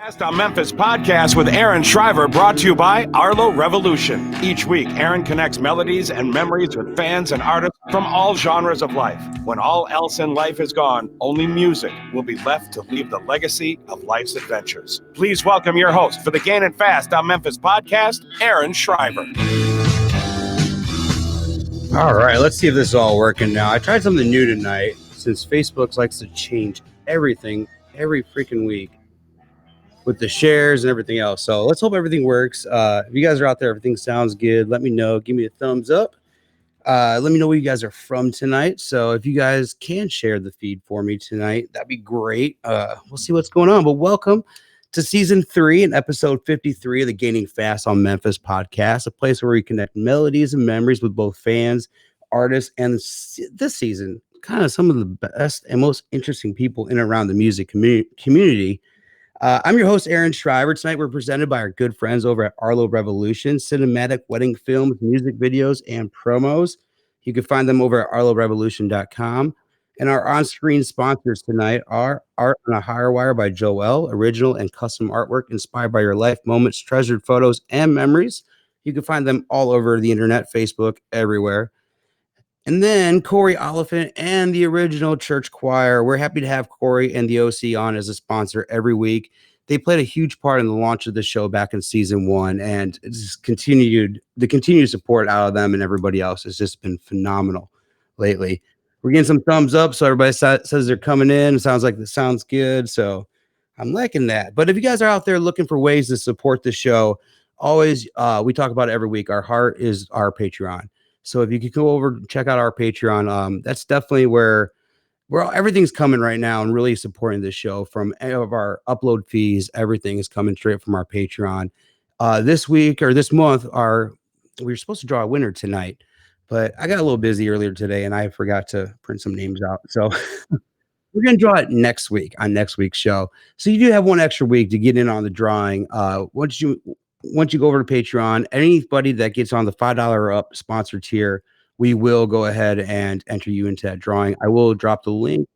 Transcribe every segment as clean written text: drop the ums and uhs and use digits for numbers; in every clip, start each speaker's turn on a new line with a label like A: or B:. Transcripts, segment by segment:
A: On Memphis podcast with Aaron Shriver, brought to you by Arlo Revolution. Each week, Aaron connects melodies and memories with fans and artists from all genres of life. When all else in life is gone, only music will be left to leave the legacy of life's adventures. Please welcome your host for the Gainin Fast on Memphis podcast, Aaron Shriver.
B: All right, let's see if this is all working now. I tried something new tonight since Facebook likes to change everything every freaking week with the shares and everything else. So let's hope everything works. If you guys are out there, everything sounds good, let me know. Give me a thumbs up. Let me know where you guys are from tonight. So if you guys can share the feed for me tonight, that'd be great. We'll see what's going on. But welcome to season 3 and episode 53 of the Gainin Fast on Memphis podcast, a place where we connect melodies and memories with both fans, artists, and this season, kind of some of the best and most interesting people in and around the music community. I'm your host, Aaron Shriver. Tonight, we're presented by our good friends over at Arlo Revolution, cinematic wedding films, music videos, and promos. You can find them over at arlorevolution.com. And our on-screen sponsors tonight are Art on a Higher Wire by Joel, original and custom artwork inspired by your life moments, treasured photos, and memories. You can find them all over the internet, Facebook, everywhere. And then Corey Oliphant and the original church choir. We're happy to have Corey and the OC on as a sponsor every week. They played a huge part in the launch of the show back in season 1, and it's continued support out of them and everybody else has just been phenomenal lately. We're getting some thumbs up, so everybody says they're coming in. It sounds like this sounds good, so I'm liking that. But if you guys are out there looking for ways to support the show, always we talk about it every week. Our heart is our Patreon. So if you could go over and check out our Patreon, that's definitely where everything's coming right now and really supporting this show. From any of our upload fees, everything is coming straight from our Patreon. This week or this month, we were supposed to draw a winner tonight, but I got a little busy earlier today and I forgot to print some names out. So we're going to draw it next week on next week's show. So you do have one extra week to get in on the drawing. Once you go over to Patreon, anybody that gets on the $5 or up sponsor tier, we will go ahead and enter you into that drawing. I will drop the link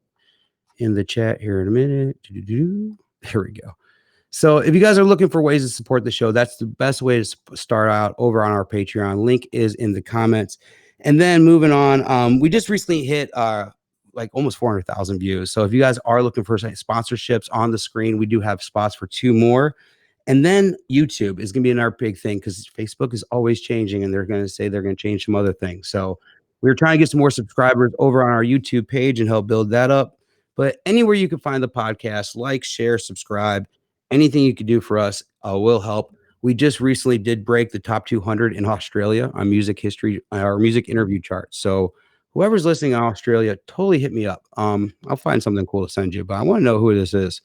B: in the chat here in a minute. There we go. So if you guys are looking for ways to support the show, that's the best way to start out over on our Patreon. Link is in the comments. And then moving on, we just recently hit like almost 400,000 views. So if you guys are looking for sponsorships on the screen, we do have spots for 2 more. And then YouTube is going to be another big thing because Facebook is always changing and they're going to say they're going to change some other things. So we're trying to get some more subscribers over on our YouTube page and help build that up. But anywhere you can find the podcast, like, share, subscribe, anything you can do for us will help. We just recently did break the top 200 in Australia on music history, our music interview chart. So whoever's listening in Australia, totally hit me up. I'll find something cool to send you, but I want to know who this is.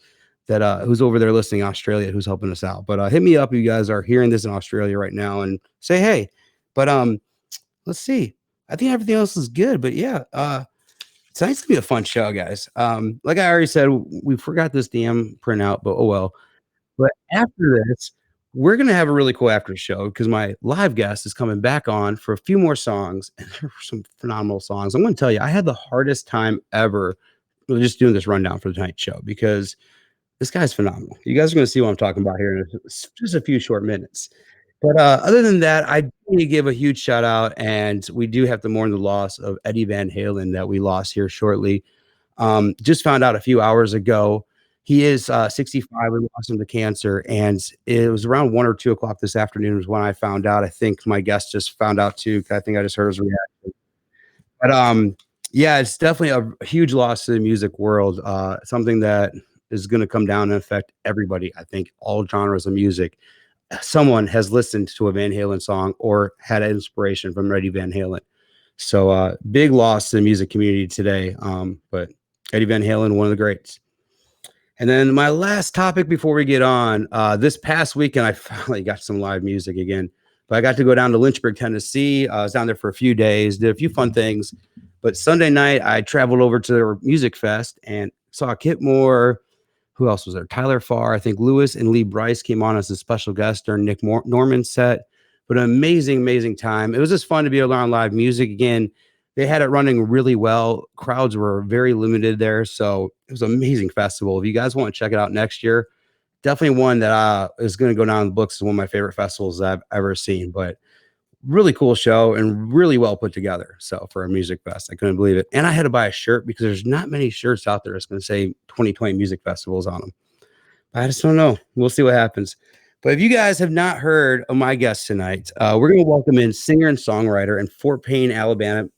B: That who's over there listening in Australia, who's helping us out. But hit me up if you guys are hearing this in Australia right now and say hey. But let's see. I think everything else is good. But yeah, tonight's gonna be a fun show, guys. Like I already said, we forgot this damn printout, but oh well. But after this, we're gonna have a really cool after show because my live guest is coming back on for a few more songs, and there were some phenomenal songs. I'm gonna tell you, I had the hardest time ever just doing this rundown for the Tonight Show because this guy's phenomenal. You guys are going to see what I'm talking about here in just a few short minutes. But other than that, I need to give a huge shout out, and we do have to mourn the loss of Eddie Van Halen that we lost here shortly. Just found out a few hours ago. He is 65. We lost him to cancer, and it was around 1 or 2 o'clock this afternoon was when I found out. I think my guest just found out too. I think I just heard his reaction. But yeah, it's definitely a huge loss to the music world. Something that is going to come down and affect everybody. I think all genres of music. Someone has listened to a Van Halen song or had an inspiration from Eddie Van Halen. So big loss to the music community today. But Eddie Van Halen, one of the greats. And then my last topic before we get on, this past weekend, I finally got some live music again. But I got to go down to Lynchburg, Tennessee. I was down there for a few days, did a few fun things. But Sunday night, I traveled over to their music fest and saw Kit Moore. Who else was there? Tyler Farr. I think Lewis and Lee Bryce came on as a special guest during Nick Norman's set. But an amazing, amazing time. It was just fun to be able to learn live music again. They had it running really well. Crowds were very limited there. So it was an amazing festival. If you guys want to check it out next year, definitely one that is going to go down in the books as one of my favorite festivals that I've ever seen. But really cool show and really well put together. So for a music fest, I couldn't believe it. And I had to buy a shirt because there's not many shirts out there that's going to say 2020 music festivals on them. I just don't know. We'll see what happens. But if you guys have not heard of my guest tonight, we're going to welcome in singer and songwriter and Fort Payne, Alabama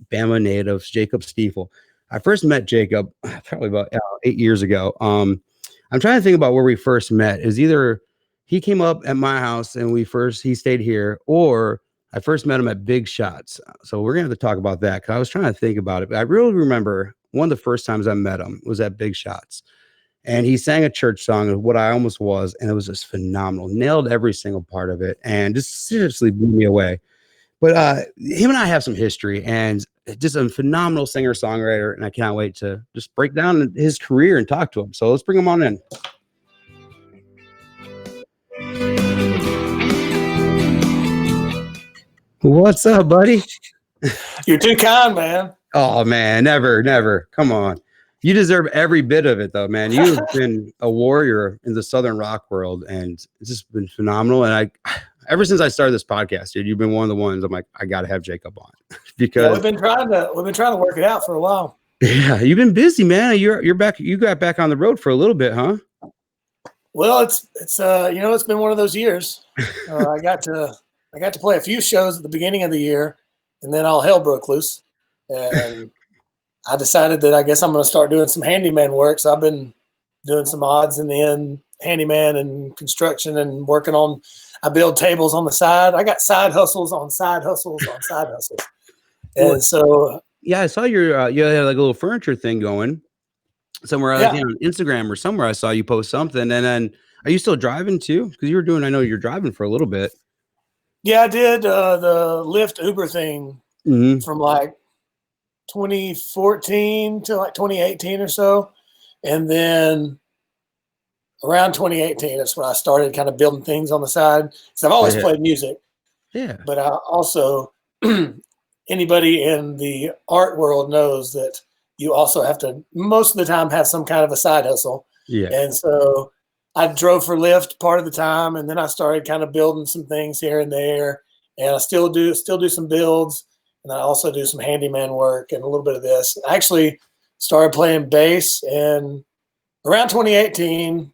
B: native Jacob Stiefel. I first met Jacob probably about 8 years ago. I'm trying to think about where we first met. Is either he came up at my house and he stayed here, or I first met him at Big Shots. So we're going to have to talk about that because I was trying to think about it. But I really remember one of the first times I met him was at Big Shots. And he sang a church song of What I Almost Was, and it was just phenomenal. Nailed every single part of it and just seriously blew me away. But him and I have some history, and just a phenomenal singer-songwriter, and I cannot wait to just break down his career and talk to him. So let's bring him on in. What's up, buddy?
C: You're too kind, man.
B: Oh, man, never. Come on. You deserve every bit of it, though, man. You've been a warrior in the Southern rock world, and it's just been phenomenal. And ever since I started this podcast, dude, you've been one of the ones I'm like, I got to have Jacob on because
C: we've been trying to work it out for a while.
B: Yeah, you've been busy, man. You're back. You got back on the road for a little bit, huh?
C: Well, it's it's been one of those years. I got to play a few shows at the beginning of the year, and then all hell broke loose, and I decided that I guess I'm going to start doing some handyman work. So I've been doing some odds and end handyman and construction and working on. I build tables on the side. I got side hustles on side hustles on side hustles, and so
B: yeah, I saw you had like a little furniture thing going somewhere. I think on Instagram or somewhere. I saw you post something, and then are you still driving too? Because you were doing. I know you're driving for a little bit.
C: Yeah, I did the Lyft Uber thing from like 2014 to like 2018 or so. And then around 2018, that's when I started kind of building things on the side. So I've always played music. Yeah. But I also, anybody in the art world knows that you also have to, most of the time, have some kind of a side hustle. Yeah. And so I drove for Lyft part of the time, and then I started kind of building some things here and there. And I still do some builds. And I also do some handyman work and a little bit of this. I actually started playing bass, and around 2018,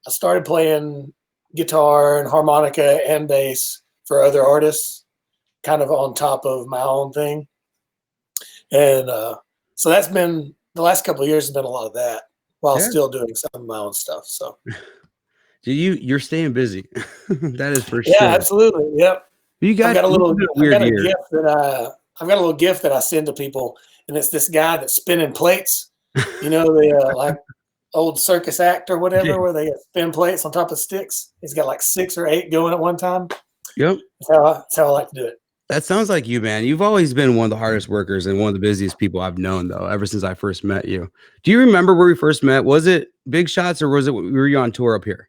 C: I started playing guitar and harmonica and bass for other artists, kind of on top of my own thing. And so that's been the last couple of years has been a lot of that while still doing some of my own stuff. So
B: you're staying busy. That is for sure.
C: Yeah, absolutely. Yep.
B: I've got a little
C: gift that I send to people, and it's this guy that's spinning plates. You know, the like old circus act or whatever, where they spin plates on top of sticks. He's got like 6 or 8 going at one time.
B: Yep.
C: That's how I like to do it.
B: That sounds like you, man. You've always been one of the hardest workers and one of the busiest people I've known, though, ever since I first met you. Do you remember where we first met? Was it Big Shots, or were you on tour up here?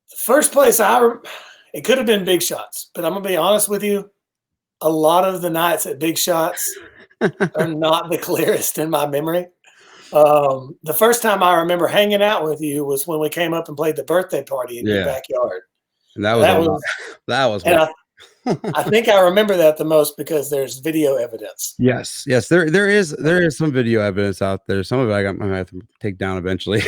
C: The first place it could have been Big Shots, but I'm gonna be honest with you. A lot of the nights at Big Shots are not the clearest in my memory. The first time I remember hanging out with you was when we came up and played the birthday party in your backyard.
B: And that was.
C: And I think I remember that the most because there's video evidence.
B: Yes, there is some video evidence out there. Some of it I might have to take down eventually.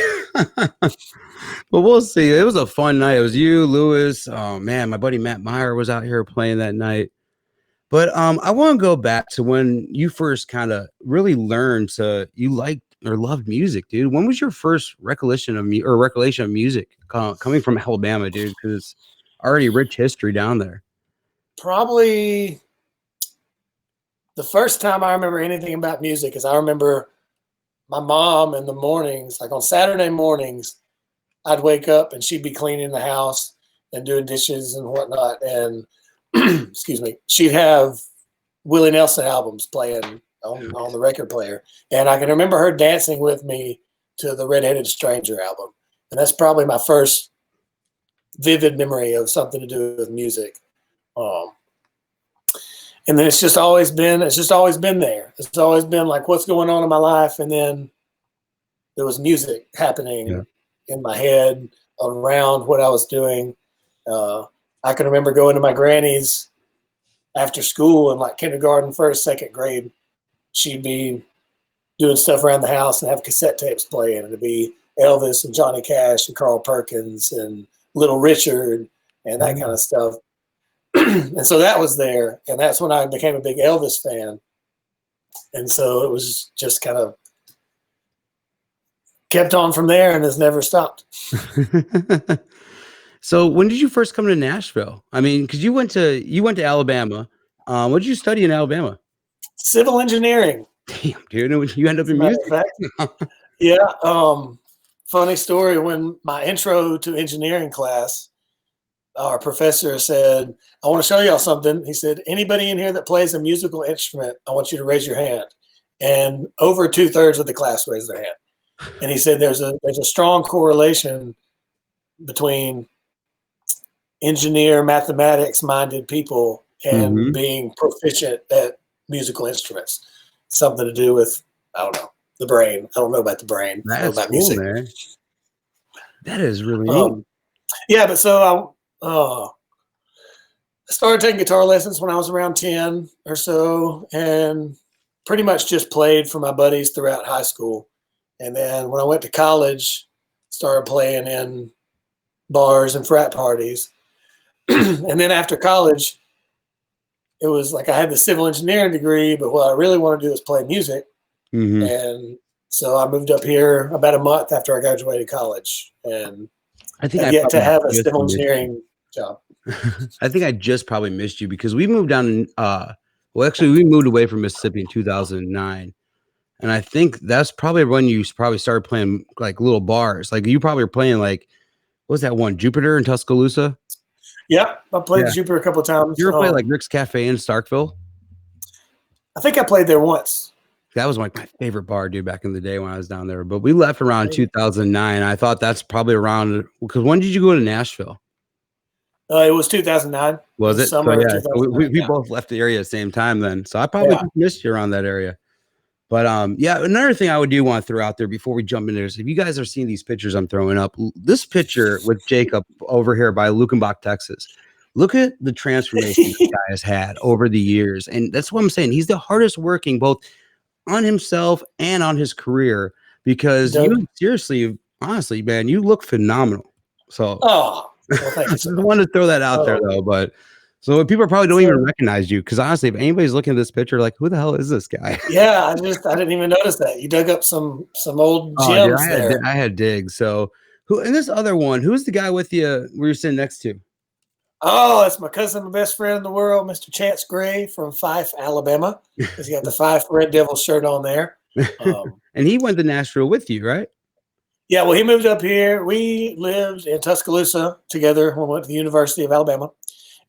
B: But we'll see. It was a fun night. It was you, Lewis. Oh man, my buddy Matt Meyer was out here playing that night. But I want to go back to when you first kind of really learned you liked or loved music, dude. When was your first recollection of music coming from Alabama, dude? Because it's already rich history down there.
C: Probably the first time I remember anything about music is I remember my mom in the mornings, like on Saturday mornings, I'd wake up and she'd be cleaning the house and doing dishes and whatnot. And excuse me, she'd have Willie Nelson albums playing on the record player. And I can remember her dancing with me to the Red-Headed Stranger album. And that's probably my first vivid memory of something to do with music. And then it's just always been there. It's always been like, what's going on in my life? And then there was music happening in my head around what I was doing. I can remember going to my granny's after school in like kindergarten, first, second grade. She'd be doing stuff around the house and have cassette tapes playing. And it'd be Elvis and Johnny Cash and Carl Perkins and Little Richard and that kind of stuff. And so that was there. And that's when I became a big Elvis fan. And so it was just kind of kept on from there and has never stopped.
B: So when did you first come to Nashville? I mean, because you went to Alabama. What did you study in Alabama? Civil
C: engineering.
B: Damn, dude, you end up in music.
C: Yeah. Funny story. When my intro to engineering class, our professor said, I want to show y'all something. He said, anybody in here that plays a musical instrument, I want you to raise your hand. And over 2/3 of the class raised their hand. And he said, there's a strong correlation between engineer, mathematics minded people and being proficient at musical instruments. Something to do with, I don't know, the brain. I don't know about the brain.
B: That's
C: I know about
B: cool,
C: music.
B: Man. That is really neat.
C: Yeah, but so I started taking guitar lessons when I was around 10 or so, and pretty much just played for my buddies throughout high school. And then when I went to college, started playing in bars and frat parties. And then after college, it was like I had the civil engineering degree, but what I really wanted to do was play music. And so I moved up here about a month after I graduated college, and
B: I think
C: I've yet to have a civil engineering job.
B: I think I just probably missed you because we moved down. Well, actually, we moved away from Mississippi in 2009, and I think that's probably when you probably started playing like little bars. Like you probably were playing like, what was that one, Jupiter in Tuscaloosa?
C: Yep, I played Jupiter a couple of times.
B: You ever played like Rick's Cafe in Starkville?
C: I think I played there once.
B: That was like my favorite bar, dude, back in the day when I was down there. But we left around 2009. I thought that's probably around, because when did you go to Nashville?
C: It was 2009.
B: Was it?
C: Summer
B: So, yeah. We both left the area at the same time then. So I probably just missed you around that area. But yeah, another thing I would do want to throw out there before we jump into this, if you guys are seeing these pictures I'm throwing up, this picture with Jacob over here by Lukenbach, Texas. Look at the transformation this guy has had over the years. And that's what I'm saying. He's the hardest working both on himself and on his career, because you seriously, honestly, man, you look phenomenal. So
C: well, thank you.
B: I just wanted to throw that out there though. But so people probably don't even recognize you, because honestly, if anybody's looking at this picture, like, who the hell is this guy?
C: Yeah, I didn't even notice that. You dug up some old gems there.
B: I had digs. So who, and this other one, who's the guy with you where you're sitting next to?
C: Oh, that's my cousin, my best friend in the world, Mr. Chance Gray from Fife, Alabama. He's got the Fife Red Devil shirt on there.
B: And he went to Nashville with you, right?
C: Yeah, well, he moved up here. We lived in Tuscaloosa together when we went to the University of Alabama.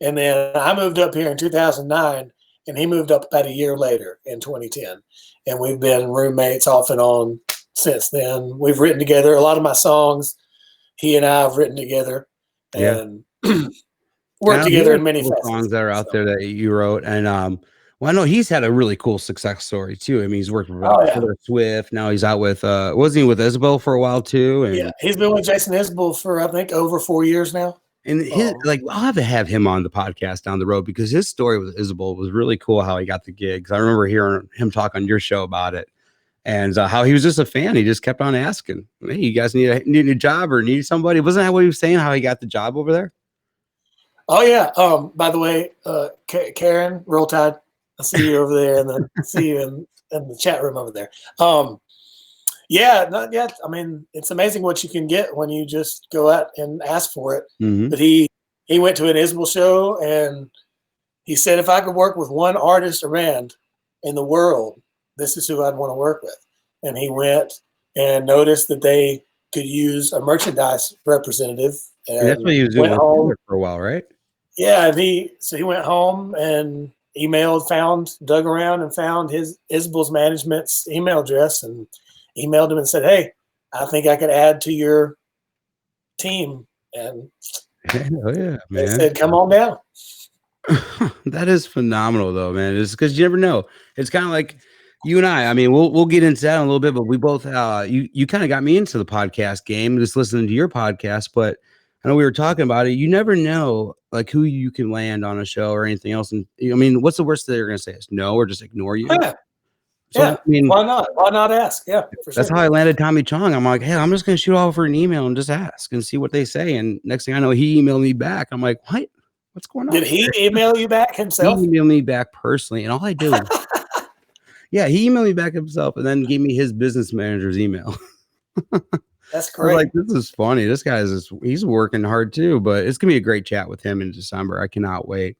C: And then I moved up here in 2009, and he moved up about a year later in 2010. And we've been roommates off and on since then. We've written together. A lot of my songs, he and I have written together. And worked together in many
B: songs that are out there that you wrote. And well, I know he's had a really cool success story too. I mean, he's worked with Taylor Swift. Now he's out with wasn't he with Isabel for a while too? And
C: yeah, he's been with Jason Isbell for I think over 4 years now.
B: And his, like, I'll have to have him on the podcast down the road, because his story with Isabel was really cool. How he got the gigs. I remember hearing him talk on your show about it, and how he was just a fan. He just kept on asking, "Hey, you guys need a new job or need somebody?" Wasn't that what he was saying? How he got the job over there?
C: Oh yeah. by the way, Karen, Roll Tide, I see you over there, and then see you in the chat room over there. Yeah, not yet. I mean, it's amazing what you can get when you just go out and ask for it. But he went to an Isbell show, and he said, if I could work with one artist or band in the world, this is who I'd want to work with. And he went and noticed that they could use a merchandise representative. And
B: that's what he was doing for a while, right?
C: Yeah, and he went home and dug around and found his Isbell's management's email address and emailed him and said, "Hey, I think I could add to your team." And they said, "Come on down."
B: That is phenomenal, though, man. It's because you never know. It's kind of like you and I mean, we'll get into that in a little bit, but we both, you kind of got me into the podcast game, just listening to your podcast. But I know we were talking about it. You never know, like, who you can land on a show or anything else. And I mean, what's the worst they're going to say? Is no, or just ignore you?
C: Yeah.
B: So,
C: yeah.
B: I mean,
C: why not? Why not ask? Yeah, for
B: that's
C: sure.
B: how I landed Tommy Chong. I'm like, hey, I'm just going to shoot over an email and just ask and see what they say. And next thing I know, he emailed me back. I'm like, what? What's going on?
C: Did he email you back himself?
B: He emailed me back personally, and all I do, yeah, he emailed me back himself, and then gave me his business manager's email.
C: That's great.
B: Like, this is funny. This guy's he's working hard too, but it's gonna be a great chat with him in December. I cannot wait.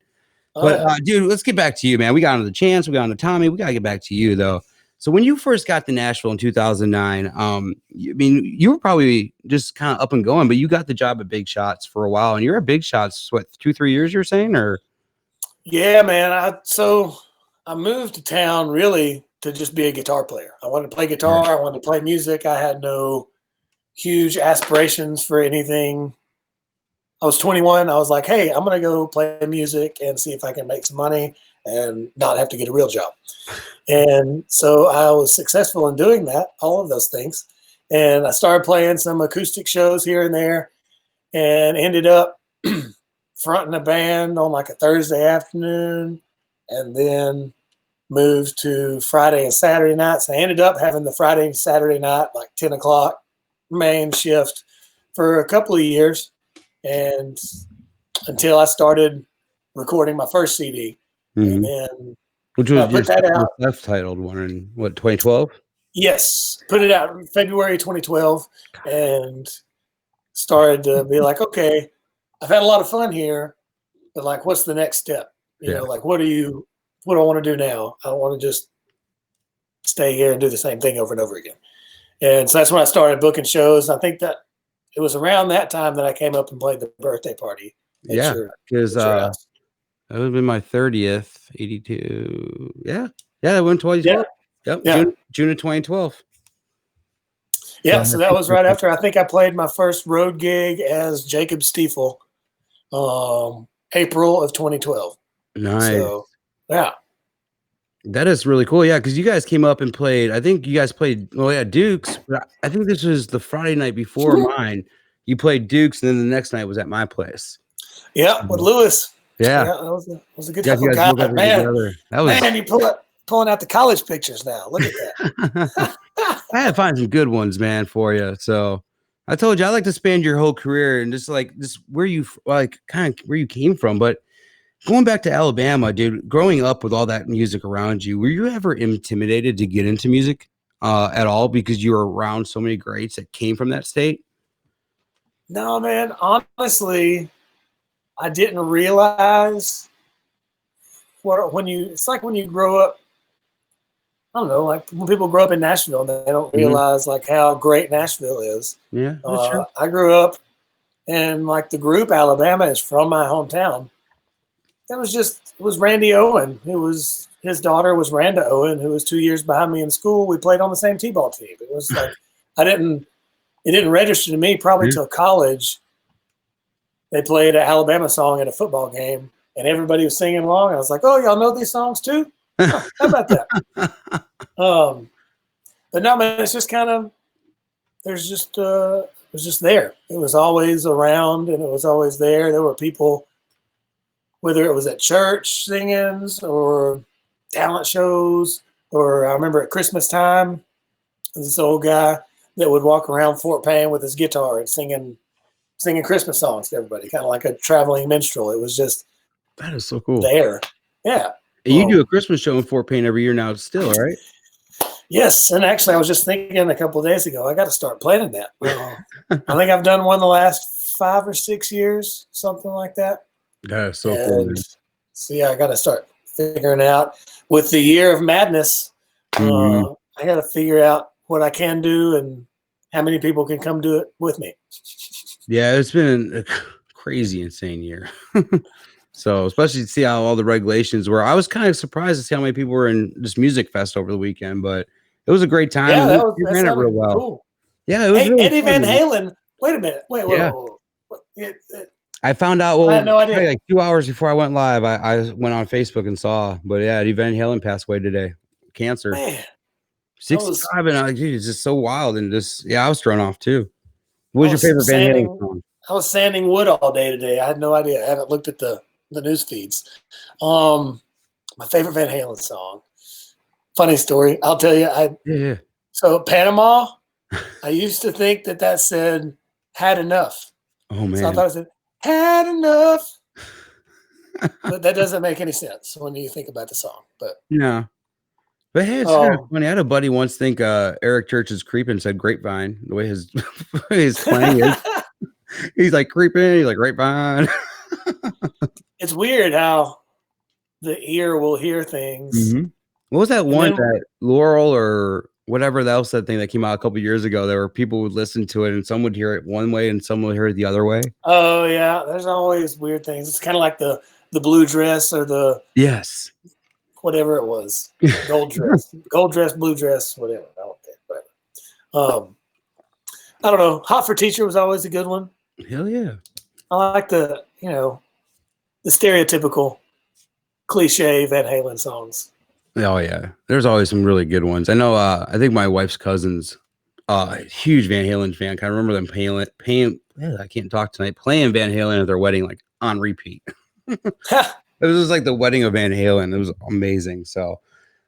B: But dude, let's get back to you, man. We got on the Chance, we got on the Tommy. We gotta get back to you though. So when you first got to Nashville in 2009, I mean, you were probably just kind of up and going, but you got the job at Big Shots for a while, and you're at Big Shots, what, 2-3 years? You're saying, or?
C: Yeah, man. I moved to town really to just be a guitar player. I wanted to play guitar. I wanted to play music. I had no huge aspirations for anything. I was 21. I was like, hey, I'm going to go play music and see if I can make some money and not have to get a real job. And so I was successful in doing that, all of those things. And I started playing some acoustic shows here and there and ended up fronting a band on like a Thursday afternoon, and then moved to Friday and Saturday nights. I ended up having the Friday and Saturday night, like 10 o'clock main shift for a couple of years, and until I started recording my first CD. And then
B: which was your self-titled one in what, 2012?
C: Yes, put it out in February 2012, and started to be like, okay, I've had a lot of fun here, but like, what's the next step? You know, like, what do I want to do now? I don't want to just stay here and do the same thing over and over again. And so that's when I started booking shows. I think that it was around that time that I came up and played the birthday party.
B: Yeah, because that would have been my 30th, 82. Yeah, that went 2012. Yep, June of 2012.
C: Yeah, so that was right after I think I played my first road gig as Jacob Stiefel, April of 2012.
B: Nice.
C: So, yeah.
B: That is really cool. Yeah, because you guys came up and played. I think you guys played, Duke's. But I think this was the Friday night before mine. You played Duke's, and then the next night was at my place.
C: Yeah, with Lewis.
B: Yeah,
C: that was a good guy. Man, you pulling out the college pictures now. Look at that.
B: I had to find some good ones, man, for you. So I told you I like to span your whole career and just where you kind of where you came from. But going back to Alabama, dude, growing up with all that music around you, were you ever intimidated to get into music at all because you were around so many greats that came from that state?
C: No, man. Honestly, I didn't realize it's like when you grow up. I don't know, like when people grow up in Nashville and they don't realize like how great Nashville is.
B: Yeah, that's true.
C: I grew up and like the group Alabama is from my hometown. It was Randy Owen. His daughter was Randa Owen, who was 2 years behind me in school. We played on the same t-ball team. It was like it didn't register to me probably till college. They played an Alabama song at a football game, and everybody was singing along. I was like, "Oh, y'all know these songs too? Huh, how about that?" But no, man, it's just kind of it was just there. It was always around, and it was always there. There were people, whether it was at church singings or talent shows, or I remember at Christmas time, this old guy that would walk around Fort Payne with his guitar and singing Christmas songs to everybody, kind of like a traveling minstrel. It was just
B: that is so cool.
C: There, yeah.
B: And you do a Christmas show in Fort Payne every year now, still, right?
C: Yes, and actually, I was just thinking a couple of days ago, I got to start planning that. I think I've done one the last 5 or 6 years, something like that.
B: That is so cool. Man.
C: So yeah, I got to start figuring out with the year of madness. I got to figure out what I can do and how many people can come do it with me.
B: Yeah, it's been a crazy, insane year. So, especially to see how all the regulations were. I was kind of surprised to see how many people were in this music fest over the weekend, but it was a great time.
C: Yeah,
B: you ran it real well.
C: Cool.
B: Yeah, it was really
C: Eddie
B: fun,
C: Van Halen. Wait a minute. Wait.
B: I found out.
C: I had no idea.
B: Like 2 hours before I went live, I went on Facebook and saw. But yeah, Eddie Van Halen passed away today. Cancer.
C: Man,
B: 65 and dude, it's just so wild and just I was thrown off too. What was your favorite Van Halen song?
C: I was sanding wood all day today. I had no idea. I haven't looked at the news feeds. My favorite Van Halen song. Funny story. I'll tell you. So Panama, I used to think that said "had enough."
B: Oh man!
C: So I thought it said "had enough," but that doesn't make any sense when you think about the song. But
B: no. But hey, it's kind of funny. I had a buddy once think Eric Church's "Creeping" said "grapevine." The way his playing is, he's like creeping. He's like grapevine.
C: It's weird how the ear will hear things.
B: Mm-hmm. What was that one that Laurel or whatever else that thing that came out a couple years ago? There were people who would listen to it, and some would hear it one way, and some would hear it the other way.
C: Oh yeah, there's always weird things. It's kind of like the blue dress or the whatever it was, gold dress, blue dress, whatever. I don't care, but I don't know. Hot for Teacher was always a good one.
B: Hell yeah!
C: I like the stereotypical cliche Van Halen songs.
B: Oh yeah, there's always some really good ones. I know. I think my wife's cousin's huge Van Halen fan. I remember them paying. I can't talk tonight. Playing Van Halen at their wedding, like on repeat. It was just like the wedding of Van Halen. It was amazing. So,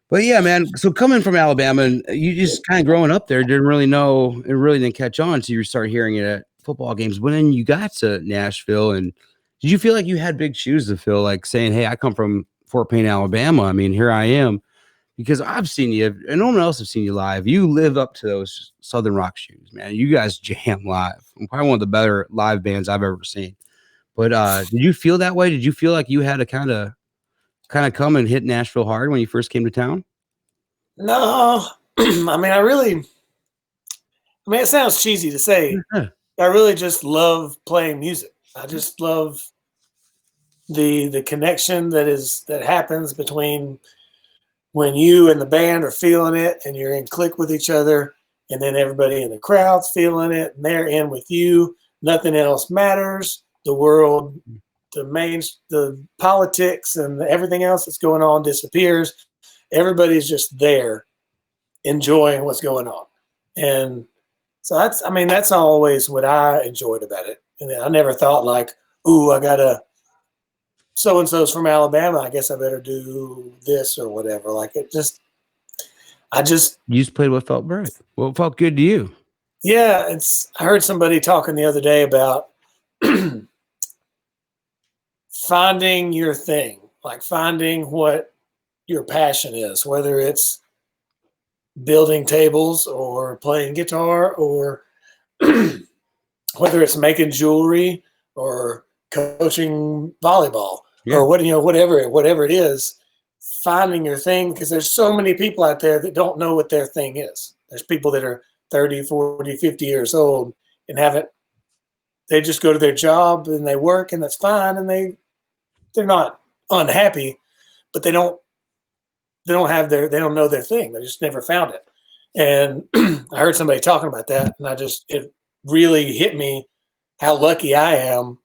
B: but yeah, man. So coming from Alabama, and you just kind of growing up there, didn't really know. It really didn't catch on until you started hearing it at football games. When then you got to Nashville, and did you feel like you had big shoes to fill? Like saying, "Hey, I come from Fort Payne, Alabama. I mean, here I am." Because I've seen you, and no one else has seen you live. You live up to those Southern Rock shoes, man. You guys jam live. Probably one of the better live bands I've ever seen. But did you feel that way? Did you feel like you had to kind of come and hit Nashville hard when you first came to town?
C: No, I mean, it sounds cheesy to say. I really just love playing music. I just love the connection that happens between when you and the band are feeling it and you're in click with each other, and then everybody in the crowd's feeling it and they're in with you. Nothing else matters. The world, the politics and everything else that's going on disappears. Everybody's just there enjoying what's going on. And so that's always what I enjoyed about it. And I never thought like, ooh, I gotta, so-and-so's from Alabama, I guess I better do this or whatever. Like you just
B: played what felt right. What felt good to you?
C: Yeah. I heard somebody talking the other day about finding your thing, like finding what your passion is, whether it's building tables or playing guitar or whether it's making jewelry or coaching volleyball or whatever it is, finding your thing, because there's so many people out there that don't know what their thing is. There's people that are 30, 40, 50 years old and they just go to their job and they work and that's fine. And they're not unhappy, but they don't know their thing. They just never found it. And I heard somebody talking about that, and it really hit me how lucky I am.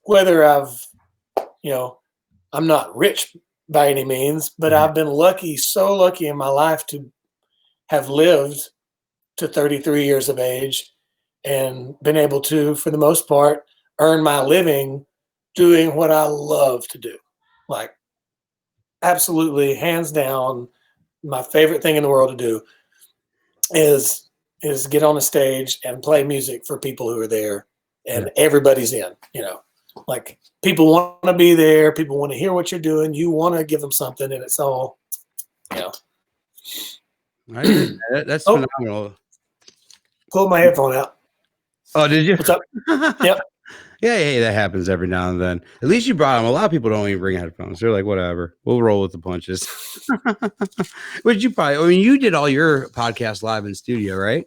C: Whether I'm not rich by any means, but I've been so lucky in my life to have lived to 33 years of age and been able to, for the most part, earn my living doing what I love to do. Like, absolutely, hands down, my favorite thing in the world to do is get on a stage and play music for people who are there, and everybody's in. Like, people want to be there, people want to hear what you're doing, you want to give them something, and it's all,
B: That's phenomenal.
C: Pulled my headphone out.
B: Oh, did you?
C: What's up? Yep.
B: Yeah, that happens every now and then. At least you brought them. A lot of people don't even bring headphones. They're like, whatever, we'll roll with the punches. Which you did all your podcasts live in studio, right?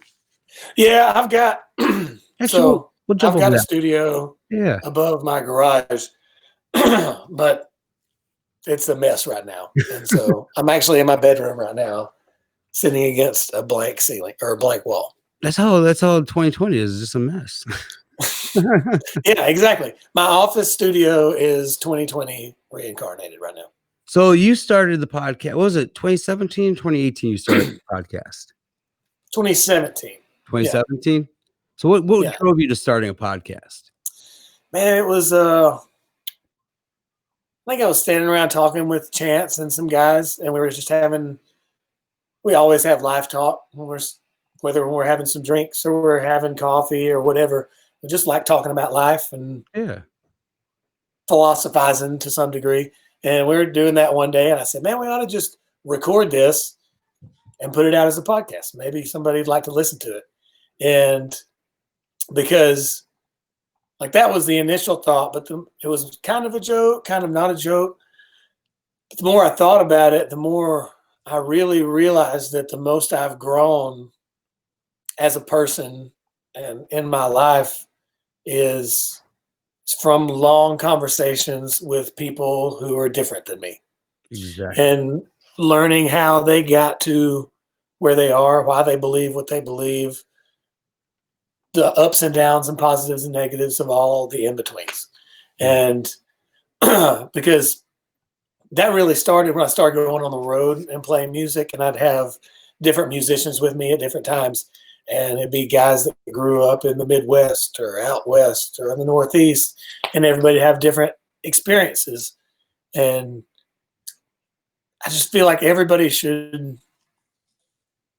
C: Yeah, I've got I've got a studio above my garage, but it's a mess right now. And so I'm actually in my bedroom right now, sitting against a blank ceiling or a blank wall.
B: That's how 2020 is, just a mess.
C: Yeah, exactly. My office studio is 2020 reincarnated right now.
B: So you started the podcast. What was it 2017, 2018? You started the podcast.
C: 2017.
B: 2017. Yeah. So what drove you to starting a podcast?
C: Man, it was I think I was standing around talking with Chance and some guys, and we were just we always have live talk whether we're having some drinks or we're having coffee or whatever. We just like talking about life and philosophizing to some degree. And we were doing that one day, and I said, man, we ought to just record this and put it out as a podcast. Maybe somebody'd like to listen to it. And because like that was the initial thought, but it was kind of a joke, kind of not a joke. But the more I thought about it, the more I really realized that the most I've grown as a person and in my life is from long conversations with people who are different than me.
B: Exactly.
C: And learning how they got to where they are, why they believe what they believe, the ups and downs and positives and negatives of all the in-betweens. And because that really started when I started going on the road and playing music, and I'd have different musicians with me at different times. And it'd be guys that grew up in the Midwest or out West or in the Northeast, and everybody have different experiences. And I just feel like everybody should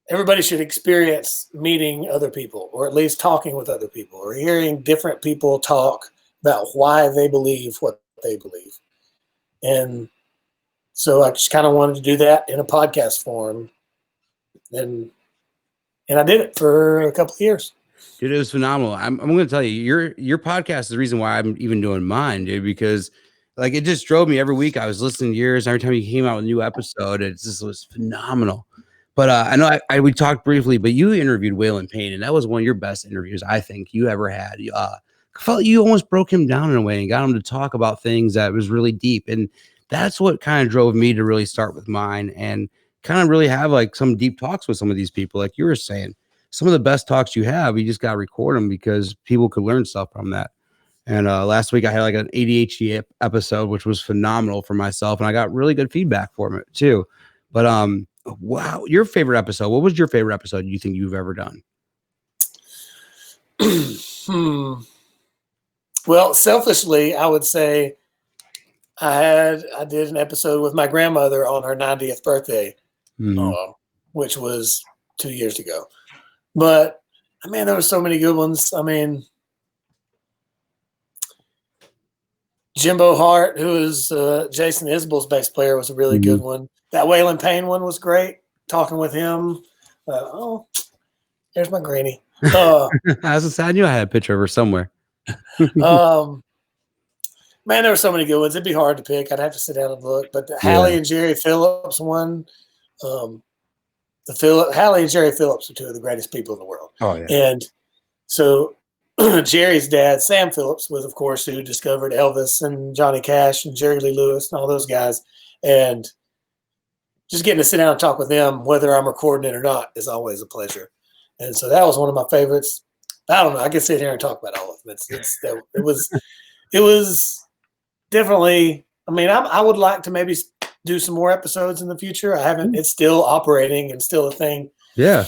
C: experience meeting other people, or at least talking with other people, or hearing different people talk about why they believe what they believe. And so I just kind of wanted to do that in a podcast form. And I did it for a couple of years.
B: Dude, it was phenomenal. I'm going to tell you, your podcast is the reason why I'm even doing mine, dude, because like it just drove me every week. I was listening to yours. Every time you came out with a new episode, it just was phenomenal. But I know we talked briefly, but you interviewed Waylon Payne, and that was one of your best interviews I think you ever had. I felt you almost broke him down in a way and got him to talk about things that was really deep. And that's what kind of drove me to really start with mine and kind of really have like some deep talks with some of these people. Like you were saying, some of the best talks you have, you just got to record them because people could learn stuff from that. And last week I had like an ADHD episode, which was phenomenal for myself. And I got really good feedback from it too. But wow, your favorite episode. What was your favorite episode you think you've ever done?
C: Well, selfishly, I would say I did an episode with my grandmother on her 90th birthday, which was 2 years ago. But man, there were so many good ones. I mean, Jimbo Hart, who is Jason Isbell's bass player, was a really good one. That Waylon Payne one was great. Talking with him. There's my granny.
B: I was sad. I knew I had a picture of her somewhere.
C: Man, there were so many good ones. It'd be hard to pick. I'd have to sit down and look. But the Hallie and Jerry Phillips one, Hallie and Jerry Phillips are two of the greatest people in the world.
B: Oh yeah.
C: And so Jerry's dad, Sam Phillips, was of course who discovered Elvis and Johnny Cash and Jerry Lee Lewis and all those guys. And just getting to sit down and talk with them, whether I'm recording it or not, is always a pleasure. And so that was one of my favorites. I don't know. I could sit here and talk about all of them. It was definitely. I mean, I would like to maybe do some more episodes in the future. I haven't. It's still operating and still a thing.
B: Yeah.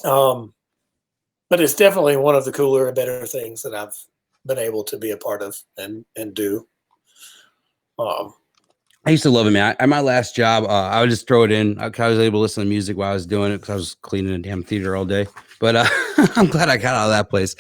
C: But it's definitely one of the cooler and better things that I've been able to be a part of and do.
B: I used to love it, man. At my last job, I would just throw it in. I was able to listen to music while I was doing it because I was cleaning a damn theater all day. But I'm glad I got out of that place.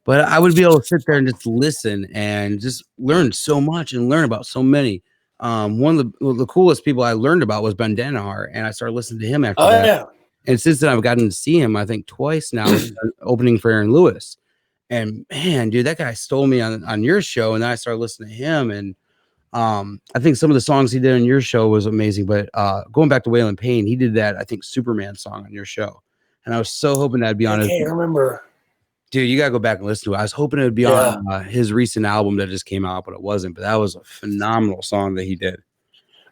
B: But I would be able to sit there and just listen and just learn so much and learn about so many. One of the coolest people I learned about was Ben Danaher, and I started listening to him after that. Yeah. And since then, I've gotten to see him, I think, twice now, opening for Aaron Lewis. And man, dude, that guy stole me on your show, and then I started listening to him. And I think some of the songs he did on your show was amazing. But going back to Waylon Payne, he did that, I think, Superman song on your show. And I was so hoping that'd be on his. I can't remember. Dude, you got to go back and listen to it. I was hoping it would be on his recent album that just came out, but it wasn't. But that was a phenomenal song that he did.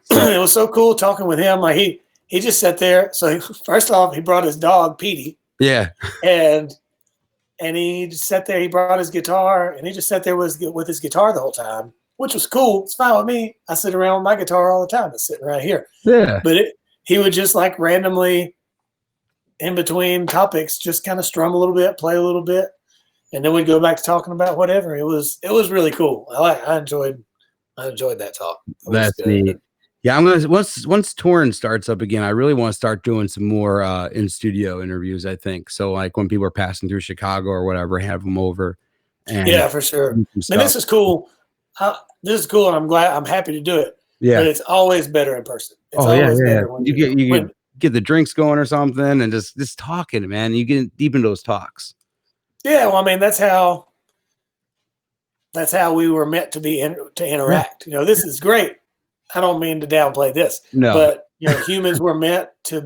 C: So. It was so cool talking with him. Like he just sat there. So first off, he brought his dog, Petey.
B: Yeah.
C: And he just sat there. He brought his guitar, and he just sat there with his guitar the whole time. which was cool. It's fine with me. I sit around with my guitar all the time. It's sitting right here.
B: Yeah.
C: But he would just like randomly in between topics, just kind of strum a little bit, play a little bit, and then we'd go back to talking about whatever. It was really cool. I enjoyed that talk.
B: That's neat. Yeah, I'm gonna once touring starts up again, I really want to start doing some more in studio interviews. I think so. Like when people are passing through Chicago or whatever, have them over. And
C: yeah, for sure. I mean, this is cool. This is cool, and I'm happy to do it.
B: Yeah,
C: but it's always better in person. It's
B: better when you get the drinks going or something, and just talking, man. You get deep into those talks. Yeah,
C: well, I mean, that's how we were meant to be to interact. Yeah. This is great. I don't mean to downplay this, but humans were meant to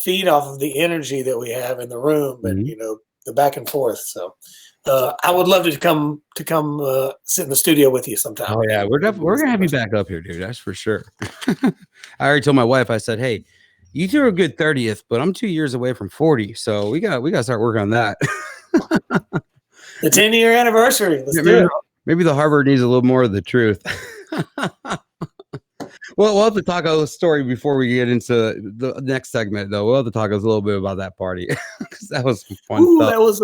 C: feed off of the energy that we have in the room, and the back and forth. So I would love to come sit in the studio with you sometime.
B: Oh yeah, we're gonna have you back up here, dude. That's for sure. I already told my wife. I said, hey, you do a good 30th, but I'm 2 years away from 40, so we got to start working on that.
C: The 10-year anniversary. Let's do it.
B: Maybe the Harvard needs a little more of the truth. Well, we'll have to talk a story before we get into the next segment, though. We'll have to talk a little bit about that party because that was fun stuff.
C: That was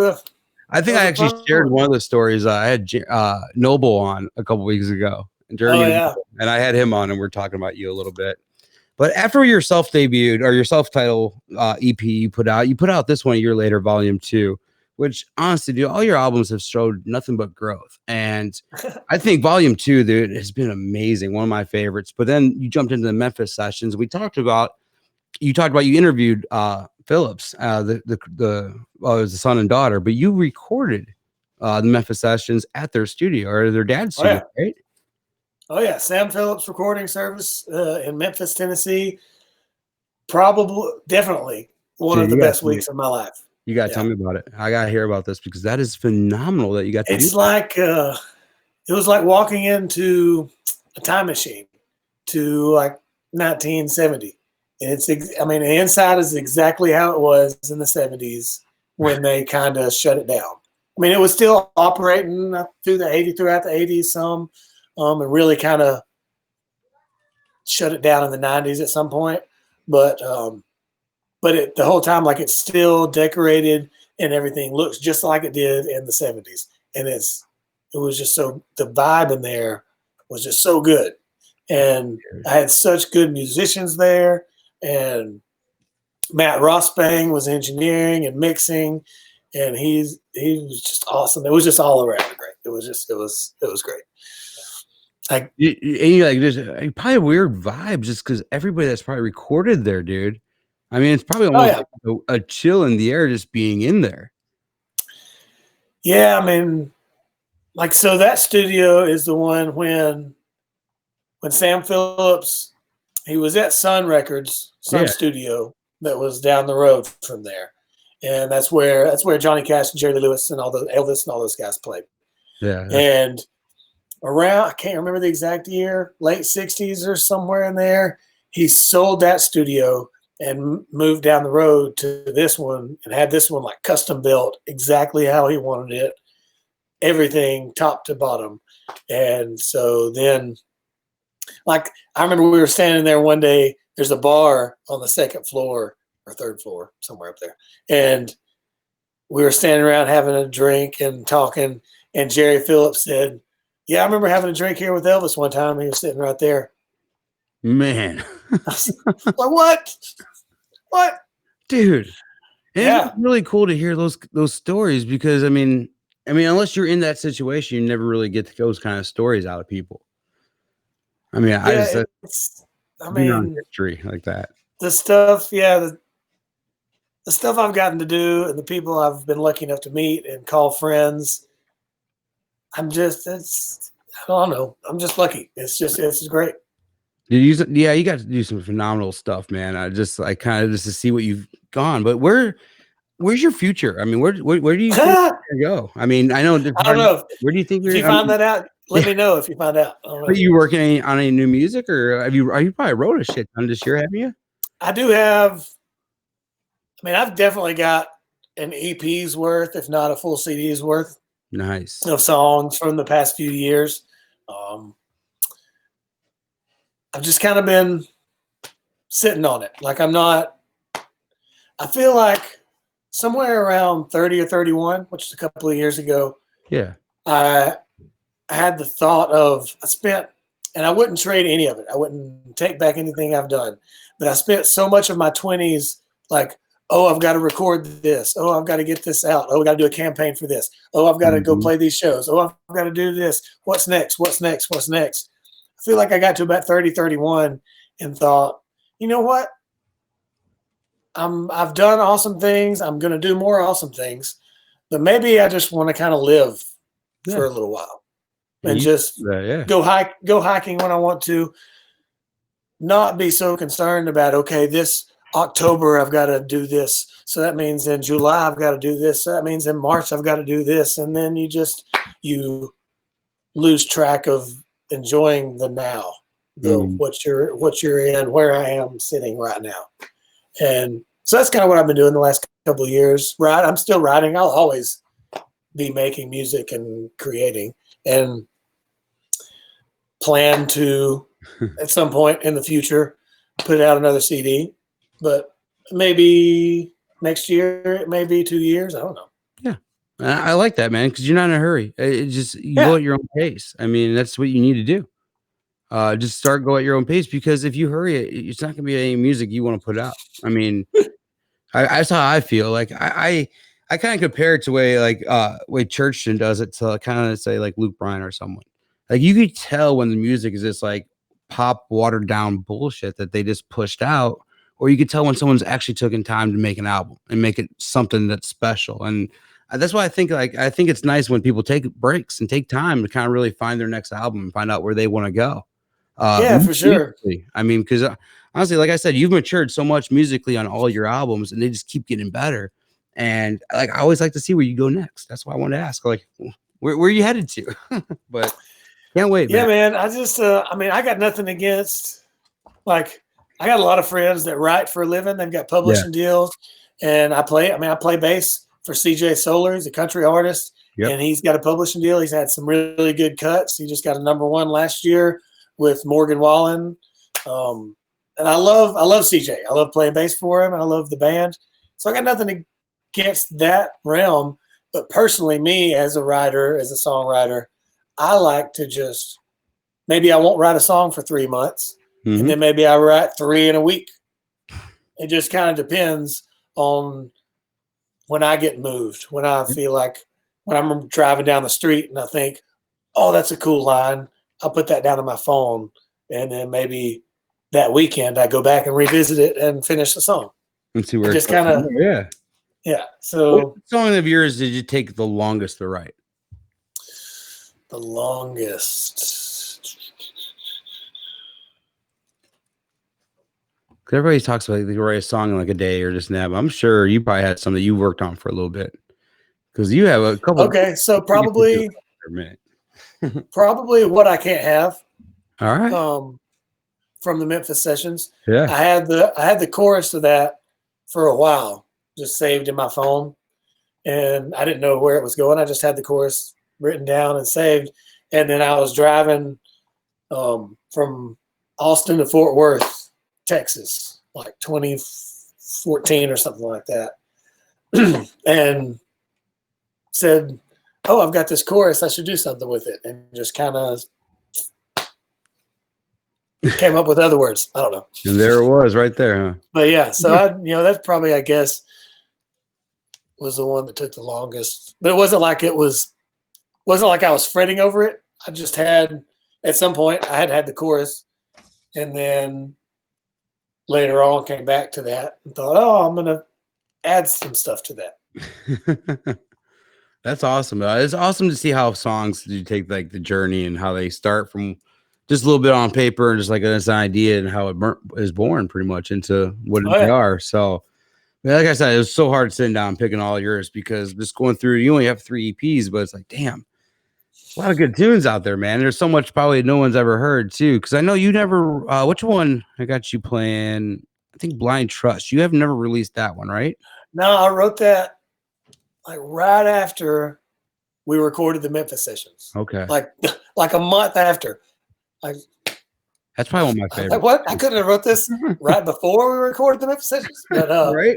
B: I think I actually shared one of the stories. I had Noble on a couple weeks ago, and I had him on, and we're talking about you a little bit. But after your self-debuted or your self-titled EP you put out this one a year later, Volume 2. Which honestly, dude, all your albums have showed nothing but growth. And I think Volume 2, dude, has been amazing. One of my favorites. But then you jumped into the Memphis sessions. You interviewed Phillips, it was the son and daughter, but you recorded the Memphis sessions at their studio or their dad's studio, right?
C: Oh yeah. Sam Phillips recording service in Memphis, Tennessee. Definitely one of the best weeks of my life.
B: You got to tell me about it. I got to hear about this because that is phenomenal that you got to
C: It's like, it was like walking into a time machine to like 1970. And the inside is exactly how it was in the 70s when they kind of shut it down. I mean, it was still operating throughout the 80s some, and really kind of shut it down in the 90s at some point. But the whole time, like it's still decorated and everything looks just like it did in the 70s. And it was just the vibe in there was just so good. And I had such good musicians there. And Matt Rossbang was engineering and mixing. And he was just awesome. It was just all around great. It was great. Like,
B: there's probably a weird vibe just because everybody that's probably recorded there, dude. I mean, it's probably almost like a chill in the air just being in there.
C: Yeah, I mean, like, so that studio is the one when Sam Phillips, he was at Sun Studio that was down the road from there. And that's where Johnny Cash and Jerry Lee Lewis and Elvis and all those guys played.
B: Yeah.
C: And around, I can't remember the exact year, late 60s or somewhere in there, he sold that studio and moved down the road to this one and had this one like custom built exactly how he wanted it, everything top to bottom. And so then, like, I remember we were standing there one day, there's a bar on the second floor or third floor, somewhere up there. And we were standing around having a drink and talking. And Jerry Phillips said, yeah, I remember having a drink here with Elvis one time. He was sitting right there.
B: Man.
C: Like, what?
B: Dude. It's really cool to hear those stories because I mean, unless you're in that situation, you never really get those kind of stories out of people. I mean, history like that.
C: The stuff, the stuff I've gotten to do and the people I've been lucky enough to meet and call friends. I don't know. I'm just lucky. It's great.
B: You got to do some phenomenal stuff, man. just to see what you've gone. But where's your future? I mean, where do you think you're gonna go? I mean, I don't know. Where do you think
C: if you find that out? Let me know if you find out.
B: Are you working on any new music, or you probably wrote a shit ton this year, haven't you?
C: I do have. I mean, I've definitely got an EP's worth, if not a full CD's worth.
B: Nice.
C: Of songs from the past few years. I've just kind of been sitting on it. Like I feel like somewhere around 30 or 31, which is a couple of years ago.
B: Yeah.
C: I had the thought of, and I wouldn't trade any of it. I wouldn't take back anything I've done, but I spent so much of my 20s like, oh, I've got to record this. Oh, I've got to get this out. Oh, we got to do a campaign for this. Oh, I've got to go play these shows. Oh, I've got to do this. What's next? What's next? What's next? I feel like I got to about 30, 31 and thought, you know what? I've done awesome things. I'm going to do more awesome things, but maybe I just want to kind of live for a little while and just go hiking when I want to, not be so concerned about, okay, this October I've got to do this. So that means in July I've got to do this. So that means in March I've got to do this. And then you lose track of enjoying the now, what you're in, where I am sitting right now. And so that's kind of what I've been doing the last couple of years. Right. I'm still writing. I'll always be making music and creating, and plan to at some point in the future put out another CD, but maybe next year, maybe 2 years. I don't know.
B: Yeah. I like that, man, because you're not in a hurry. It just go at your own pace. I mean, that's what you need to do. Just go at your own pace, because if you hurry, it's not going to be any music you want to put out. I mean, that's how I feel. Like I kind of compare it to way Churchton does it, to kind of say like Luke Bryan or someone. Like you could tell when the music is just like pop watered down bullshit that they just pushed out, or you could tell when someone's actually taken time to make an album and make it something that's special. And that's why I think it's nice when people take breaks and take time to kind of really find their next album and find out where they want to go.
C: Yeah, for sure.
B: I mean, because honestly, like I said, you've matured so much musically on all your albums, and they just keep getting better. And like I always like to see where you go next. That's why I wanted to ask, like, where are you headed to? But can't wait.
C: Yeah, man. I just, I got nothing against. Like, I got a lot of friends that write for a living. They've got publishing deals, and I play bass for CJ Solar. He's a country artist, and he's got a publishing deal. He's had some really good cuts. He just got a #1 last year with Morgan Wallen. And I love CJ. I love playing bass for him, and I love the band. So I got nothing against that realm. But personally, me as a writer, as a songwriter, I like to just, maybe I won't write a song for 3 months, and then maybe I write 3 in a week. It just kind of depends on when I get moved, when I feel like, when I'm driving down the street and I think, oh, that's a cool line, I'll put that down on my phone, and then maybe that weekend I go back and revisit it and finish the song.
B: And see where
C: just kind of, yeah. So,
B: what song of yours did you take the longest to write?
C: The longest.
B: Because everybody talks about, like, they write a song in like a day or just nab. I'm sure you probably had some that you worked on for a little bit, because you have a couple.
C: Okay, so probably probably What I Can't Have.
B: All right.
C: From the Memphis sessions.
B: Yeah.
C: I had the chorus of that for a while, just saved in my phone, and I didn't know where it was going. I just had the chorus written down and saved. And then I was driving from Austin to Fort Worth, Texas, like 2014 or something like that, and said, oh, I've got this chorus, I should do something with it, and just kind of came up with other words. I don't know.
B: And there it was right there, huh?
C: But yeah, so that's probably, I guess, was the one that took the longest. But it wasn't like I was fretting over it. I just had, at some point, I had the chorus, and then later on came back to that and thought, oh, I'm going to add some stuff to that.
B: That's awesome. It's awesome to see how songs do take like the journey and how they start from just a little bit on paper and just like an idea, and how it is born pretty much into what they are. So, like I said, it was so hard sitting down picking all yours, because just going through, you only have 3 EPs, but it's like, damn, a lot of good tunes out there, man. There's so much probably no one's ever heard too. Because I know you never. Which one I got you playing? I think Blind Trust. You have never released that one, right?
C: No, I wrote that like right after we recorded the Memphis sessions.
B: Okay.
C: Like a month after.
B: That's probably one of my favorites.
C: Like, what? I couldn't have wrote this right before we recorded the Memphis sessions. But
B: right.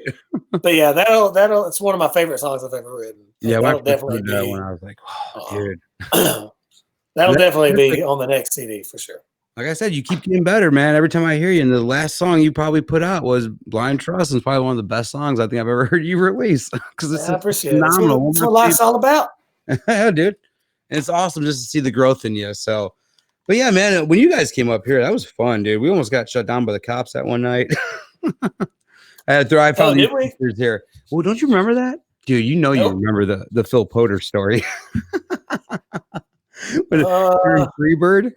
C: But yeah, that'll it's one of my favorite songs I've ever written.
B: Yeah,
C: that'll definitely be
B: when I was like, oh, dude.
C: That'll definitely be on the next CD for sure.
B: Like I said, you keep getting better, man. Every time I hear you, and the last song you probably put out was "Blind Trust," and it's probably one of the best songs I think I've ever heard you release. Because it's
C: I appreciate it.
B: phenomenal.
C: That's what life's all about.
B: Yeah, dude. And it's awesome just to see the growth in you. So, but yeah, man, when you guys came up here, that was fun, dude. We almost got shut down by the cops that one night. I found these pictures here. Well, don't you remember that, dude? You know, you remember the Phil Potter story. When Freebird.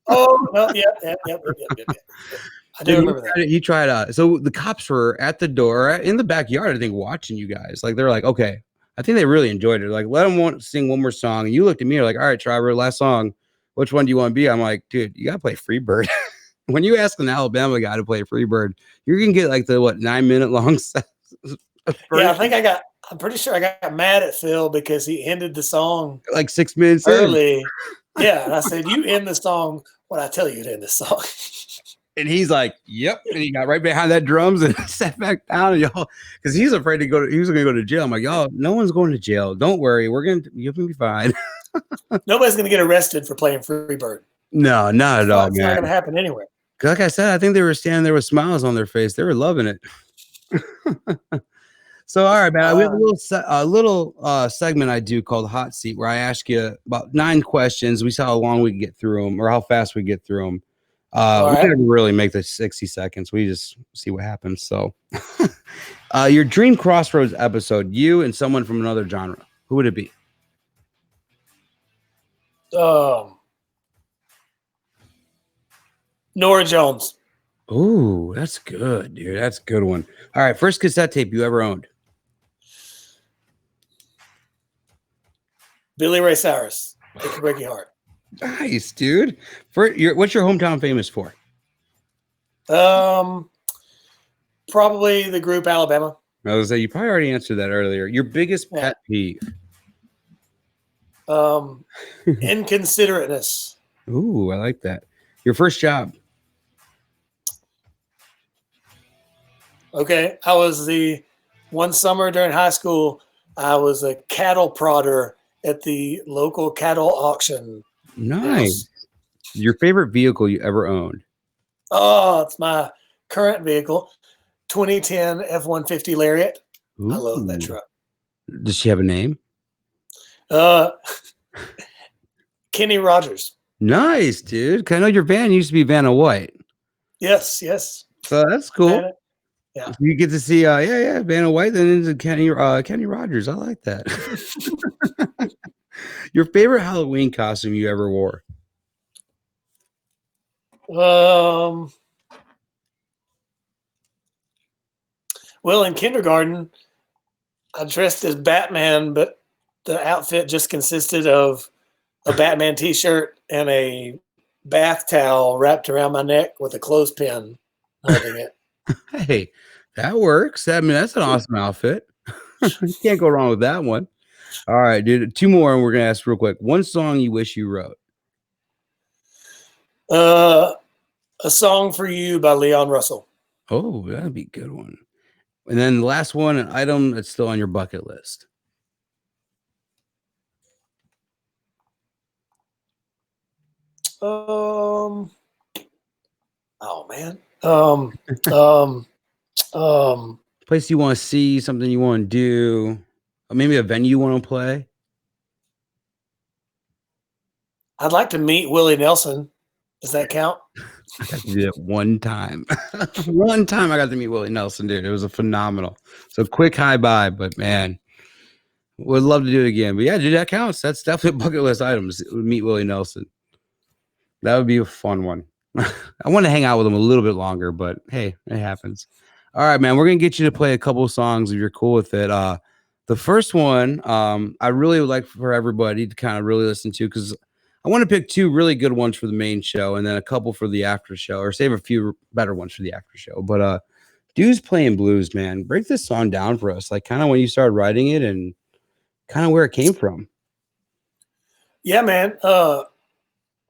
C: Oh, no, yep. I do remember that.
B: He tried so the cops were at the door in the backyard, I think, watching you guys. Like, they're like, okay, I think they really enjoyed it. Like, let them sing one more song. And you looked at me, you're like, all right, Trevor, last song. Which one do you want to be? I'm like, dude, you got to play Freebird. When you ask an Alabama guy to play Freebird, you're going to get like the 9-minute long set.
C: Yeah, I'm pretty sure I got mad at Phil because he ended the song
B: like 6 minutes
C: early. Yeah, and I said, you end the song when I tell you to end the song.
B: And he's like, yep. And he got right behind that drums and sat back down. And y'all, because he's afraid he was going to go to jail. I'm like, y'all, no one's going to jail. Don't worry. You're going to be fine.
C: Nobody's going to get arrested for playing Freebird.
B: No, not at all, man.
C: It's not going to happen anywhere.
B: Like I said, I think they were standing there with smiles on their face. They were loving it. So, all right, man. We have a little segment I do called Hot Seat, where I ask you about 9 questions. We see how long we can get through them, or how fast we get through them. We didn't really make the 60 seconds. We just see what happens. So, your dream Crossroads episode, you and someone from another genre. Who would it be?
C: Norah Jones.
B: Ooh, that's good, dude. That's a good one. All right, first cassette tape you ever owned?
C: Billy Ray Cyrus. Break Your Heart.
B: Nice, dude. What's your hometown famous for?
C: Probably the group Alabama.
B: I was say you probably already answered that earlier. Your biggest pet peeve?
C: Inconsiderateness.
B: Ooh, I like that. Your first job?
C: Okay, I was one summer during high school, I was a cattle prodder at the local cattle auction.
B: Nice. Your favorite vehicle you ever owned?
C: Oh, it's my current vehicle, 2010 F-150 Lariat. Ooh. I love that truck.
B: Does she have a name?
C: Kenny Rogers.
B: Nice, dude. I know your van used to be Vanna White.
C: Yes.
B: So that's cool.
C: Yeah.
B: You get to see, Vanna White, then into Kenny Rogers. I like that. Your favorite Halloween costume you ever wore?
C: Well, in kindergarten, I dressed as Batman, but the outfit just consisted of a Batman t-shirt and a bath towel wrapped around my neck with a clothespin holding it.
B: Hey, that works. I mean, that's an awesome outfit. You can't go wrong with that one. All right, dude. 2 more, and we're gonna ask real quick. One song you wish you wrote?
C: A Song for You by Leon Russell.
B: Oh, that'd be a good one. And then the last one, an item that's still on your bucket list.
C: Oh man.
B: Place you want to see, something you want to do, or maybe a venue you want to play.
C: I'd like to meet Willie Nelson. Does that count?
B: I got to do it one time. One time I got to meet Willie Nelson, dude. It was a phenomenal. So quick hi bye, but man, would love to do it again. But yeah, dude, that counts. That's definitely bucket list items. Meet Willie Nelson. That would be a fun one. I want to hang out with him a little bit longer, but hey, it happens. All right, man. We're gonna get you to play a couple of songs if you're cool with it. The first one, I really would like for everybody to kind of really listen to, because I want to pick 2 really good ones for the main show and then a couple for the after show, or save a few better ones for the after show. But Dude's Playing Blues, man. Break this song down for us, like kind of when you started writing it and kind of where it came from.
C: Yeah, man.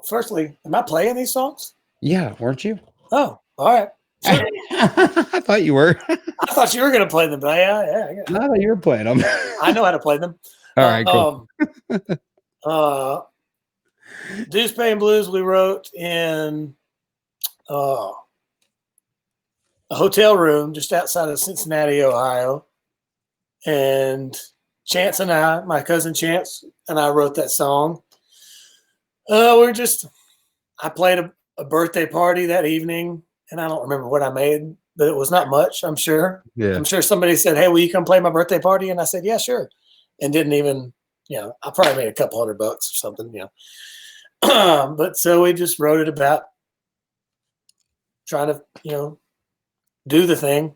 C: Firstly, am I playing these songs?
B: Yeah, weren't you?
C: Oh, all right. Sure.
B: I thought you were.
C: I thought you were going to play them, but yeah.
B: I thought you were playing them.
C: I know how to play them.
B: All right, cool.
C: Deuce Payne Blues we wrote in a hotel room just outside of Cincinnati, Ohio. And Chance and my cousin Chance and I wrote that song. I played a birthday party that evening, and I don't remember what I made, but it was not much, I'm sure.
B: Yeah.
C: I'm sure somebody said, "Hey, will you come play my birthday party?" And I said, "Yeah, sure." And didn't even, I probably made a couple $100 or something, But so we just wrote it about trying to, do the thing.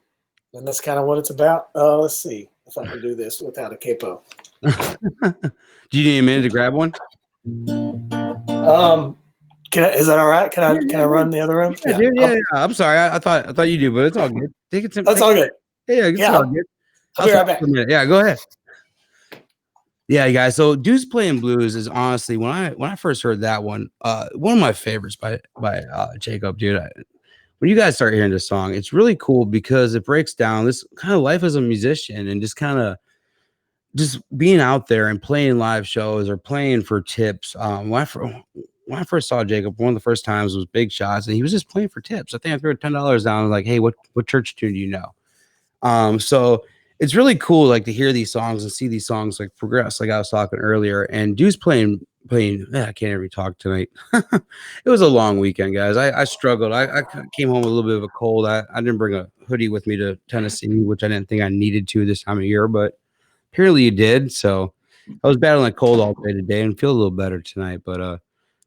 C: And that's kind of what it's about. Let's see if I can do this without a capo.
B: Do you need a minute to grab one?
C: Is that all right? Can I run the other room?
B: Yeah, dude, yeah. I'm sorry. I thought you do, but it's all good.
C: That's all good.
B: Yeah, all good.
C: I'll be right back.
B: Yeah, go ahead. Yeah, guys. So Deuce Playing Blues is honestly when I first heard that one of my favorites by Jacob, dude. When you guys start hearing this song, it's really cool because it breaks down this kind of life as a musician and just kind of just being out there and playing live shows or playing for tips. When I first saw Jacob, one of the first times was Big Shots, and he was just playing for tips. I think I threw $10 down, like, "Hey, what church tune do you know?" So it's really cool, like, to hear these songs and see these songs like progress, like I was talking earlier. And Deuce playing. I can't even talk tonight. It was a long weekend, guys. I struggled. I came home with a little bit of a cold. I didn't bring a hoodie with me to Tennessee, which I didn't think I needed to this time of year, but apparently you did. So I was battling a cold all day today and feel a little better tonight. But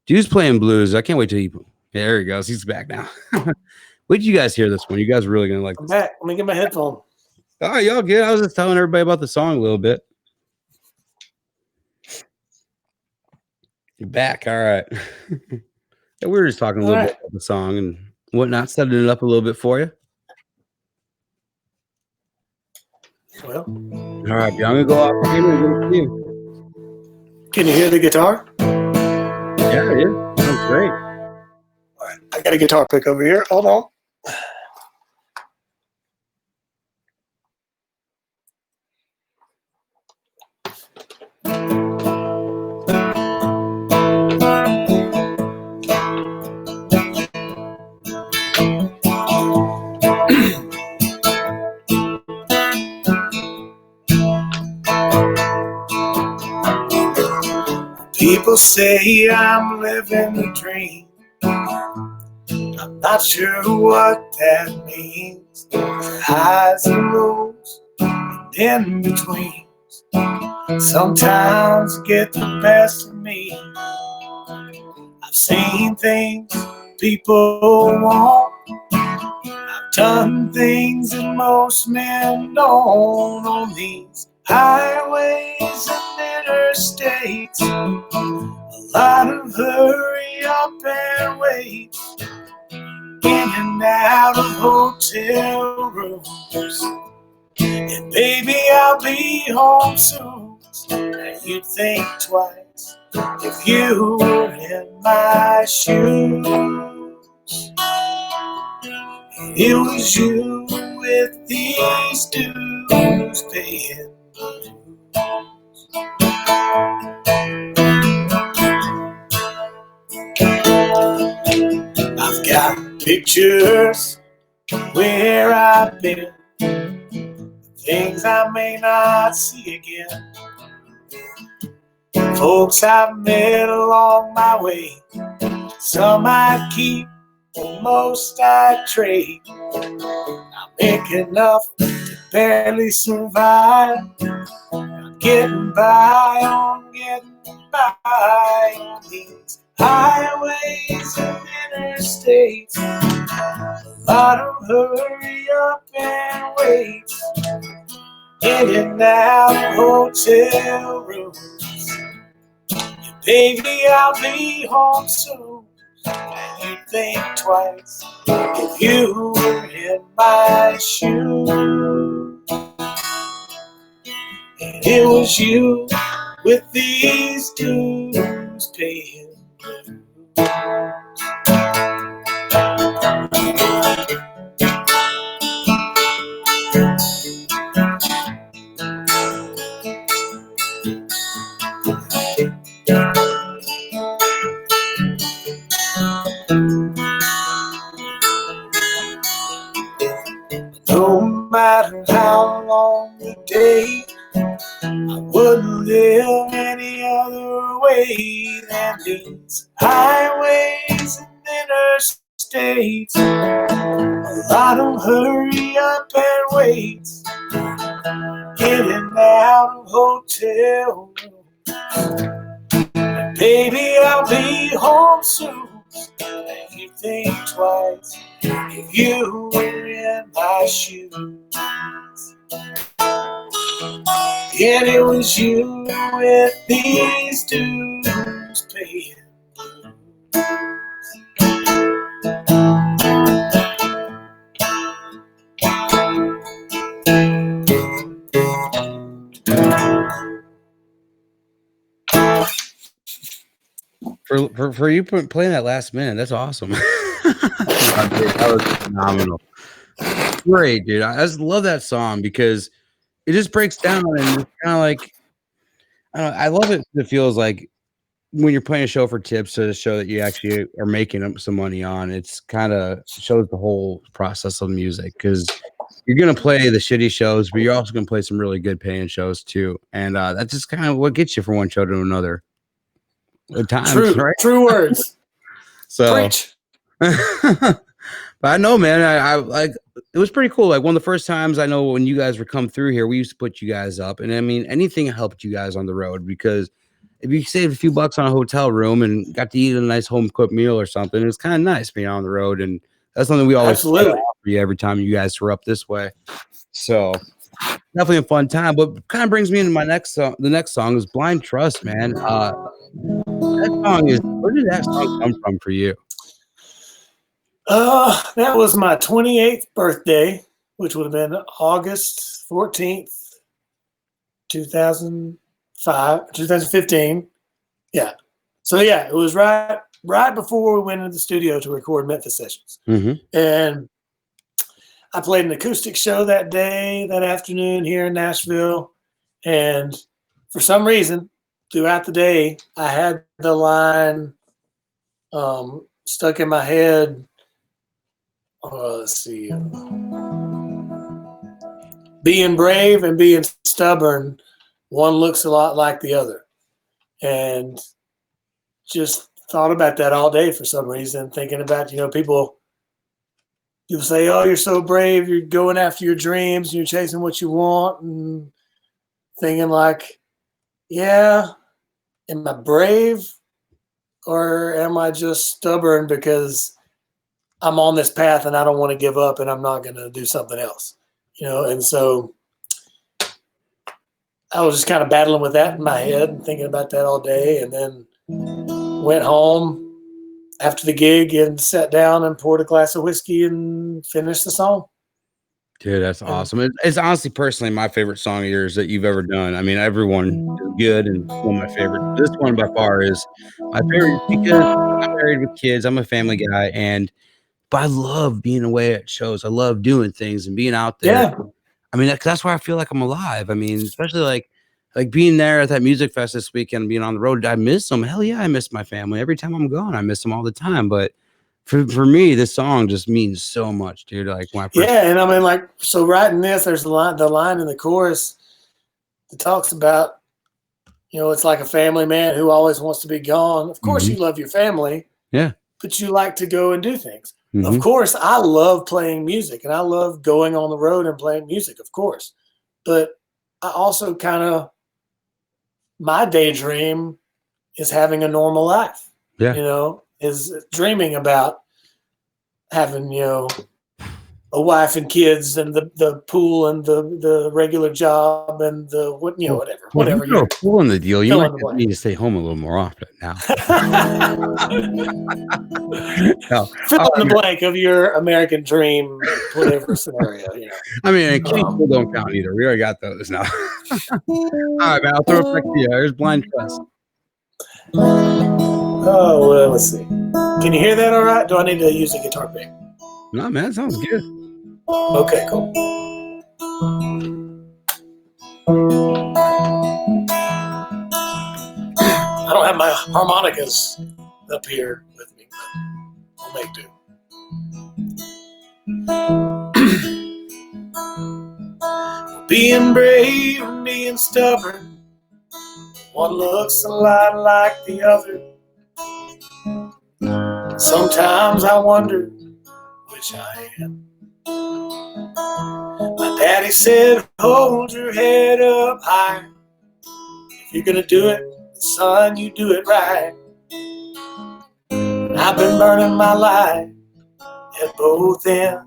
B: Deuce Playing Blues. I can't wait till he. Yeah, there he goes. He's back now. Wait till you guys hear this one. You guys are really gonna like this.
C: I'm back. Let me get my headphone.
B: All right, y'all good. I was just telling everybody about the song a little bit. You're back. All right. Yeah, we were just talking a little bit about the song and whatnot, setting it up a little bit for you.
C: Well,
B: all right, I'm gonna go off.
C: Can you hear the guitar?
B: Yeah, it is. Sounds great.
C: All right, I got a guitar pick over here. Hold on. People say I'm living the dream. I'm not sure what that means. Highs and lows and in between. Sometimes get the best of me. I've seen things people want. I've done things that most men don't on these highways and interstates. A lot of hurry up and wait, in and out of hotel rooms. And baby, I'll be home soon. Now you'd think twice if you were in my shoes. And it was you with these dues paying. I've got pictures where I've been, things I may not see again, folks I've met along my way. Some I keep, most I trade. I make enough to barely survive. I'm getting by on these highways and interstates. A lot of hurry up and wait, in and out of hotel rooms. And baby, I'll be home soon. And you'd think twice if you were in my shoes. And it was you with these dues dues paying blues. No matter how long the day, I wouldn't live any other way than these highways and interstates. Well, I don't hurry up and wait, getting out of hotel rooms. And baby, I'll be home soon. Make you think twice if you were in my shoes. And it was you with these dues paying.
B: For you playing that last minute, that's awesome. That was phenomenal. Great, dude. I just love that song because it just breaks down and it's kind of like I love it. It feels like when you're playing a show for tips to show that you actually are making some money on. It's kind of shows the whole process of music because you're gonna play the shitty shows, but you're also gonna play some really good paying shows too, and that's just kind of what gets you from one show to another. At times,
C: true,
B: right?
C: True words.
B: So,
C: preach.
B: But I know, man. I like it was pretty cool. Like one of the first times I know when you guys were come through here, we used to put you guys up, and I mean anything helped you guys on the road because if you saved a few bucks on a hotel room and got to eat a nice home cooked meal or something, it was kind of nice being on the road, and that's something we always
C: absolutely
B: for you every time you guys were up this way. So definitely a fun time. But kind of brings me into my next song. The next song is "Blind Trust," man. That song is where did that song come from for you?
C: That was my 28th birthday, which would have been August 14th, 2015. Yeah. So yeah, it was right before we went into the studio to record Memphis sessions.
B: Mm-hmm.
C: And I played an acoustic show that afternoon here in Nashville. And for some reason, throughout the day, I had the line stuck in my head. Let's see. Being brave and being stubborn, one looks a lot like the other. And just thought about that all day for some reason, thinking about, people say, oh, you're so brave, you're going after your dreams, you're chasing what you want, and thinking like, yeah, am I brave or am I just stubborn because I'm on this path and I don't want to give up and I'm not going to do something else, And so I was just kind of battling with that in my head and thinking about that all day, and then went home after the gig and sat down and poured a glass of whiskey and finished the song.
B: Dude, that's awesome. It's honestly, personally, my favorite song of yours that you've ever done. I mean, everyone is good, and one of my favorites. This one by far is my favorite because I'm married with kids. I'm a family guy, but I love being away at shows. I love doing things and being out there.
C: Yeah.
B: I mean, that's why I feel like I'm alive. I mean, especially like being there at that music fest this weekend, being on the road. I miss them. Hell yeah, I miss my family. Every time I'm gone, I miss them all the time. But for me, this song just means so much, dude. Like
C: and I mean, so writing this, there's the line in the chorus that talks about, it's like a family man who always wants to be gone. Of course, you love your family,
B: yeah,
C: but you like to go and do things.
B: Mm-hmm.
C: Of course, I love playing music and I love going on the road and playing music, of course. But I also my daydream is having a normal life.
B: Yeah.
C: Is dreaming about having, a wife and kids and the pool and the regular job and the whatever.
B: You're pulling the deal. You might need to stay home a little more often now.
C: Fill in the blank of your American dream, whatever scenario.
B: I mean, kidding people don't count either. We already got those now. All right, man. I'll throw it back to you. There's Blind Trust.
C: Oh, well, let's see. Can you hear that all right? Do I need to use a guitar pick?
B: No, man, that sounds good.
C: Okay, cool. I don't have my harmonicas up here with me, but I'll make do. Being brave and being stubborn, one looks a lot like the other. Sometimes I wonder which I am. My daddy said, hold your head up high. If you're gonna do it, son, you do it right. And I've been burning my life at both ends.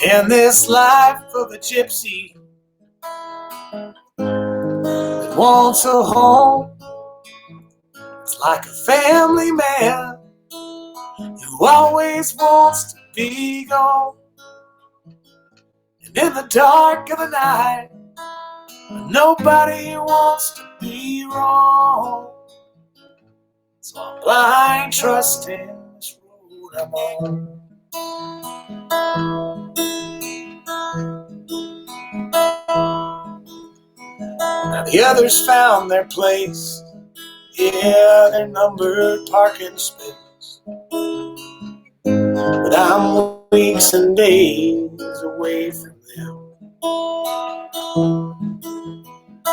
C: In this life of a gypsy that wants a home, it's like a family man who always wants to be gone. And in the dark of the night, nobody wants to be wrong. So I'm blind trusting this road I'm on. Now the others found their place. Yeah, they're numbered parking spaces. But I'm weeks and days away from them.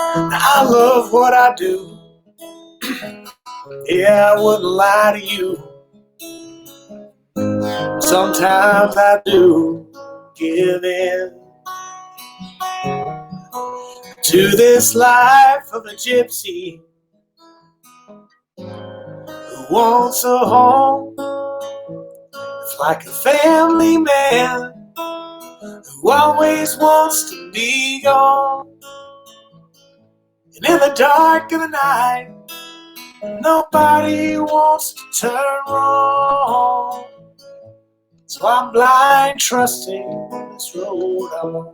C: Now I love what I do. Yeah, I wouldn't lie to you. Sometimes I do give in to this life of a gypsy who wants a home. It's like a family man who always wants to be gone. And in the dark of the night, nobody wants to turn wrong. So I'm blind trusting this road I'm on.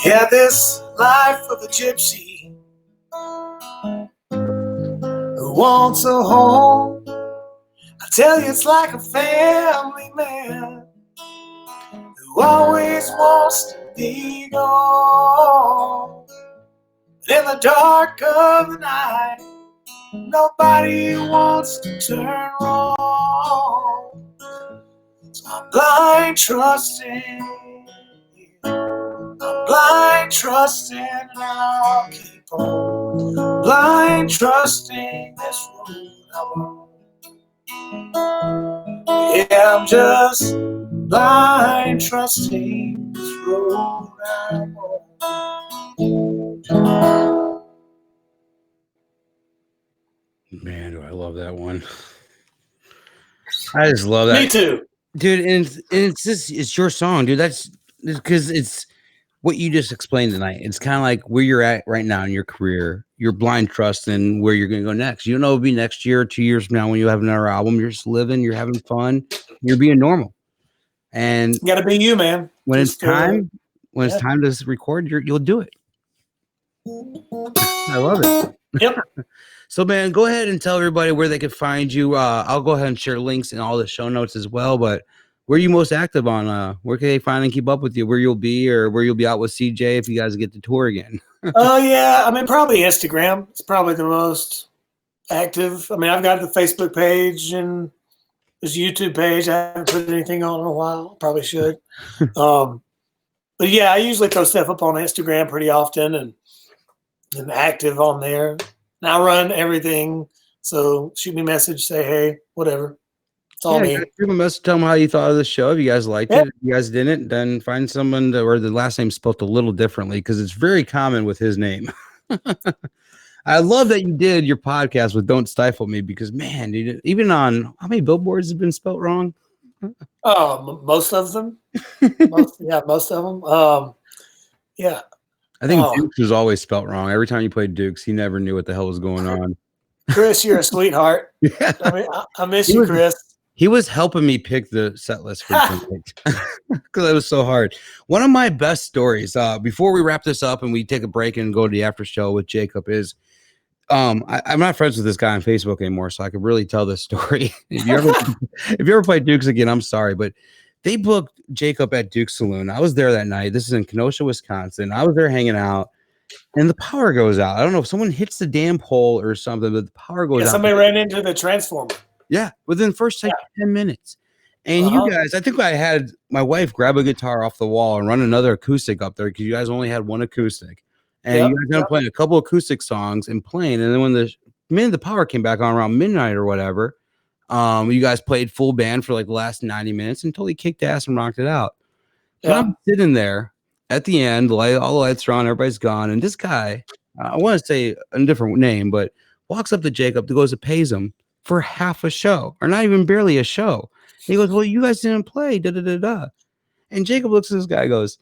C: Yeah, this life of a gypsy who wants a home, I tell you it's like a family man who always wants to be gone. In the dark of the night, nobody wants to turn wrong. So I'm blind trusting, I'm blind trusting, and I'll keep on blind trusting this road I'm on. Yeah, I'm just blind trusting this road I'm on.
B: Man, do I love that one. I just love that.
C: Me too.
B: Dude, and it's just, it's your song, dude. That's because it's what you just explained tonight. It's kind of like where you're at right now in your career. You're blind trusting where you're going to go next. You don't know it'll be next year or 2 years from now when you have another album. You're just living, you're having fun, you're being normal. And
C: you gotta be you, man.
B: When just, it's time, it's time to record, you'll do it. I love it.
C: Yep.
B: So, man, go ahead and tell everybody where they can find you. I'll go ahead and share links in all the show notes as well. But where are you most active on? Where can they find and keep up with you? Where you'll be, or where you'll be out with CJ if you guys get to tour again?
C: Oh, yeah. I mean, probably Instagram. It's probably the most active. I mean, I've got the Facebook page and this YouTube page. I haven't put anything on in a while. Probably should. But yeah, I usually throw stuff up on Instagram pretty often and active on there. And I run everything. So shoot me a message, say, hey, whatever. It's all me.
B: You must tell them how you thought of the show. If you guys liked it, if you guys didn't, then find someone where the last name's spelled a little differently because it's very common with his name. I love that you did your podcast with Don't Stifle Me because, man, dude, even on how many billboards have been spelled wrong?
C: Most of them. Most of them. Yeah.
B: I think Dukes was always spelled wrong. Every time you played Dukes, he never knew what the hell was going on.
C: Chris, you're a sweetheart. Yeah. I miss you, Chris.
B: He was helping me pick the set list for because it was so hard. One of my best stories, before we wrap this up and we take a break and go to the after show with Jacob, is I'm not friends with this guy on Facebook anymore, so I could really tell this story. If you ever played Dukes again, I'm sorry, but they booked Jacob at Duke's Saloon. I was there that night. This is in Kenosha, Wisconsin. I was there hanging out, and the power goes out. I don't know if someone hits the damn pole or something, but the power goes out.
C: Somebody ran into the transformer.
B: Yeah, within the first 10 minutes. And you guys, I think I had my wife grab a guitar off the wall and run another acoustic up there because you guys only had one acoustic. And you guys ended up playing a couple acoustic songs and playing. And then when the power came back on around midnight or whatever, you guys played full band for like the last 90 minutes and totally kicked ass and rocked it out. So I'm sitting there at the end, all the lights are on, everybody's gone. And this guy, I want to say a different name, but walks up to Jacob, goes to pays him for half a show, or not even barely a show. He goes, well, you guys didn't play, da-da-da-da. And Jacob looks at this guy and goes,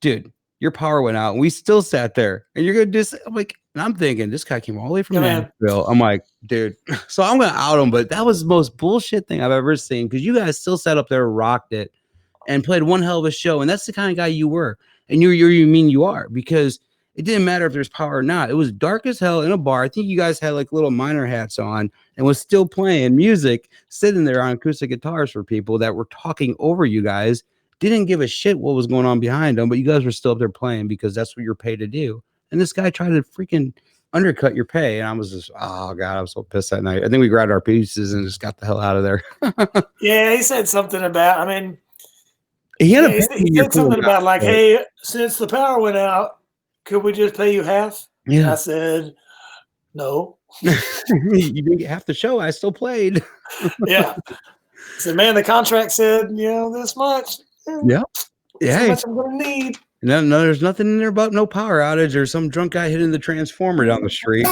B: dude, your power went out, and we still sat there, and you're going to do I'm like, and I'm thinking, this guy came all the way from Nashville. I'm like, dude. So I'm going to out him, but that was the most bullshit thing I've ever seen, because you guys still sat up there, rocked it, and played one hell of a show, and that's the kind of guy you were, and you are, because it didn't matter if there's power or not. It was dark as hell in a bar. I think you guys had like little miner hats on and was still playing music, sitting there on acoustic guitars for people that were talking over you guys. Didn't give a shit what was going on behind them, but you guys were still up there playing because that's what you're paid to do. And this guy tried to freaking undercut your pay. And I was just, oh God, I was so pissed that night. I think we grabbed our pieces and just got the hell out of there.
C: Yeah, he said something about,
B: he
C: said something about like, hey, since the power went out, could we just pay you half? Yeah. And I said, no.
B: You didn't get half the show. I still played.
C: Yeah. I said, man, the contract said, this much.
B: Yeah. Yeah.
C: How much I'm going to need.
B: No, there's nothing in there about no power outage or some drunk guy hitting the transformer down the street.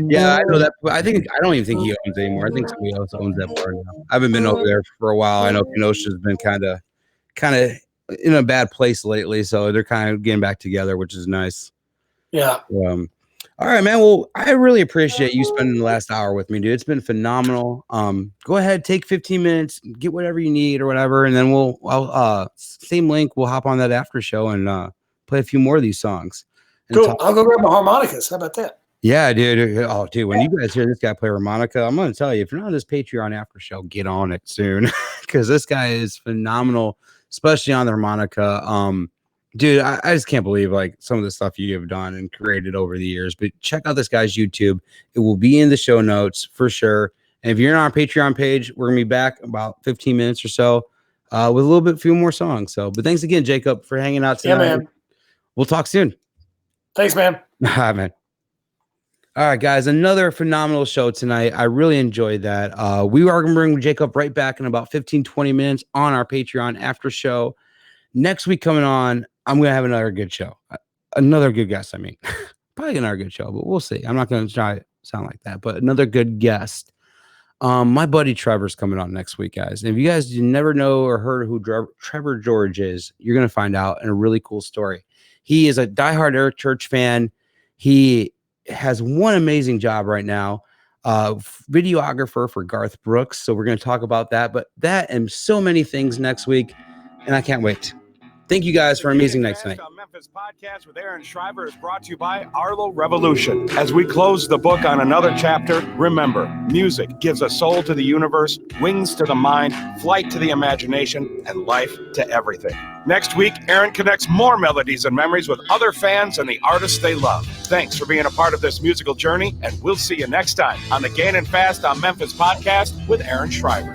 B: Yeah, I know that. I don't even think he owns it anymore. I think somebody else owns that bar now. I haven't been over there for a while. I know Kenosha's been kind of in a bad place lately, so they're kind of getting back together, which is nice.
C: Yeah.
B: All right, man. Well, I really appreciate you spending the last hour with me, dude. It's been phenomenal. Go ahead, take 15 minutes, get whatever you need or whatever, and then I'll same link. We'll hop on that after show and play a few more of these songs.
C: Cool. I'll go grab my harmonicas. How about that?
B: Yeah, dude. Oh, dude. When you guys hear this guy play harmonica, I'm going to tell you, if you're not on this Patreon after show, get on it soon because this guy is phenomenal, especially on the harmonica. Dude, I just can't believe like some of the stuff you have done and created over the years. But check out this guy's YouTube. It will be in the show notes for sure. And if you're on our Patreon page, we're gonna be back about 15 minutes or so with a few more songs. So, but thanks again, Jacob, for hanging out tonight.
C: Yeah, man.
B: We'll talk soon.
C: Thanks, man.
B: All right, man. All right, guys, another phenomenal show tonight. I really enjoyed that. We are going to bring Jacob right back in about 15, 20 minutes on our Patreon after show. Next week coming on, I'm going to have another good show. Another good guest, Probably another good show, but we'll see. I'm not going to try to sound like that, but another good guest. My buddy Trevor's coming on next week, guys. And if you guys never know or heard who Trevor George is, you're going to find out in a really cool story. He is a diehard Eric Church fan. He has one amazing job right now, videographer for Garth Brooks. So we're going to talk about that, but that and so many things next week. And I can't wait. Thank you guys for an amazing night tonight.
A: Memphis podcast with Aaron Shriver is brought to you by Arlo Revolution. As we close the book on another chapter, remember, music gives a soul to the universe, wings to the mind, flight to the imagination, and life to everything. Next week, Aaron connects more melodies and memories with other fans and the artists they love. Thanks for being a part of this musical journey, and we'll see you next time on the Gainin' Fast on Memphis podcast with Aaron Shriver.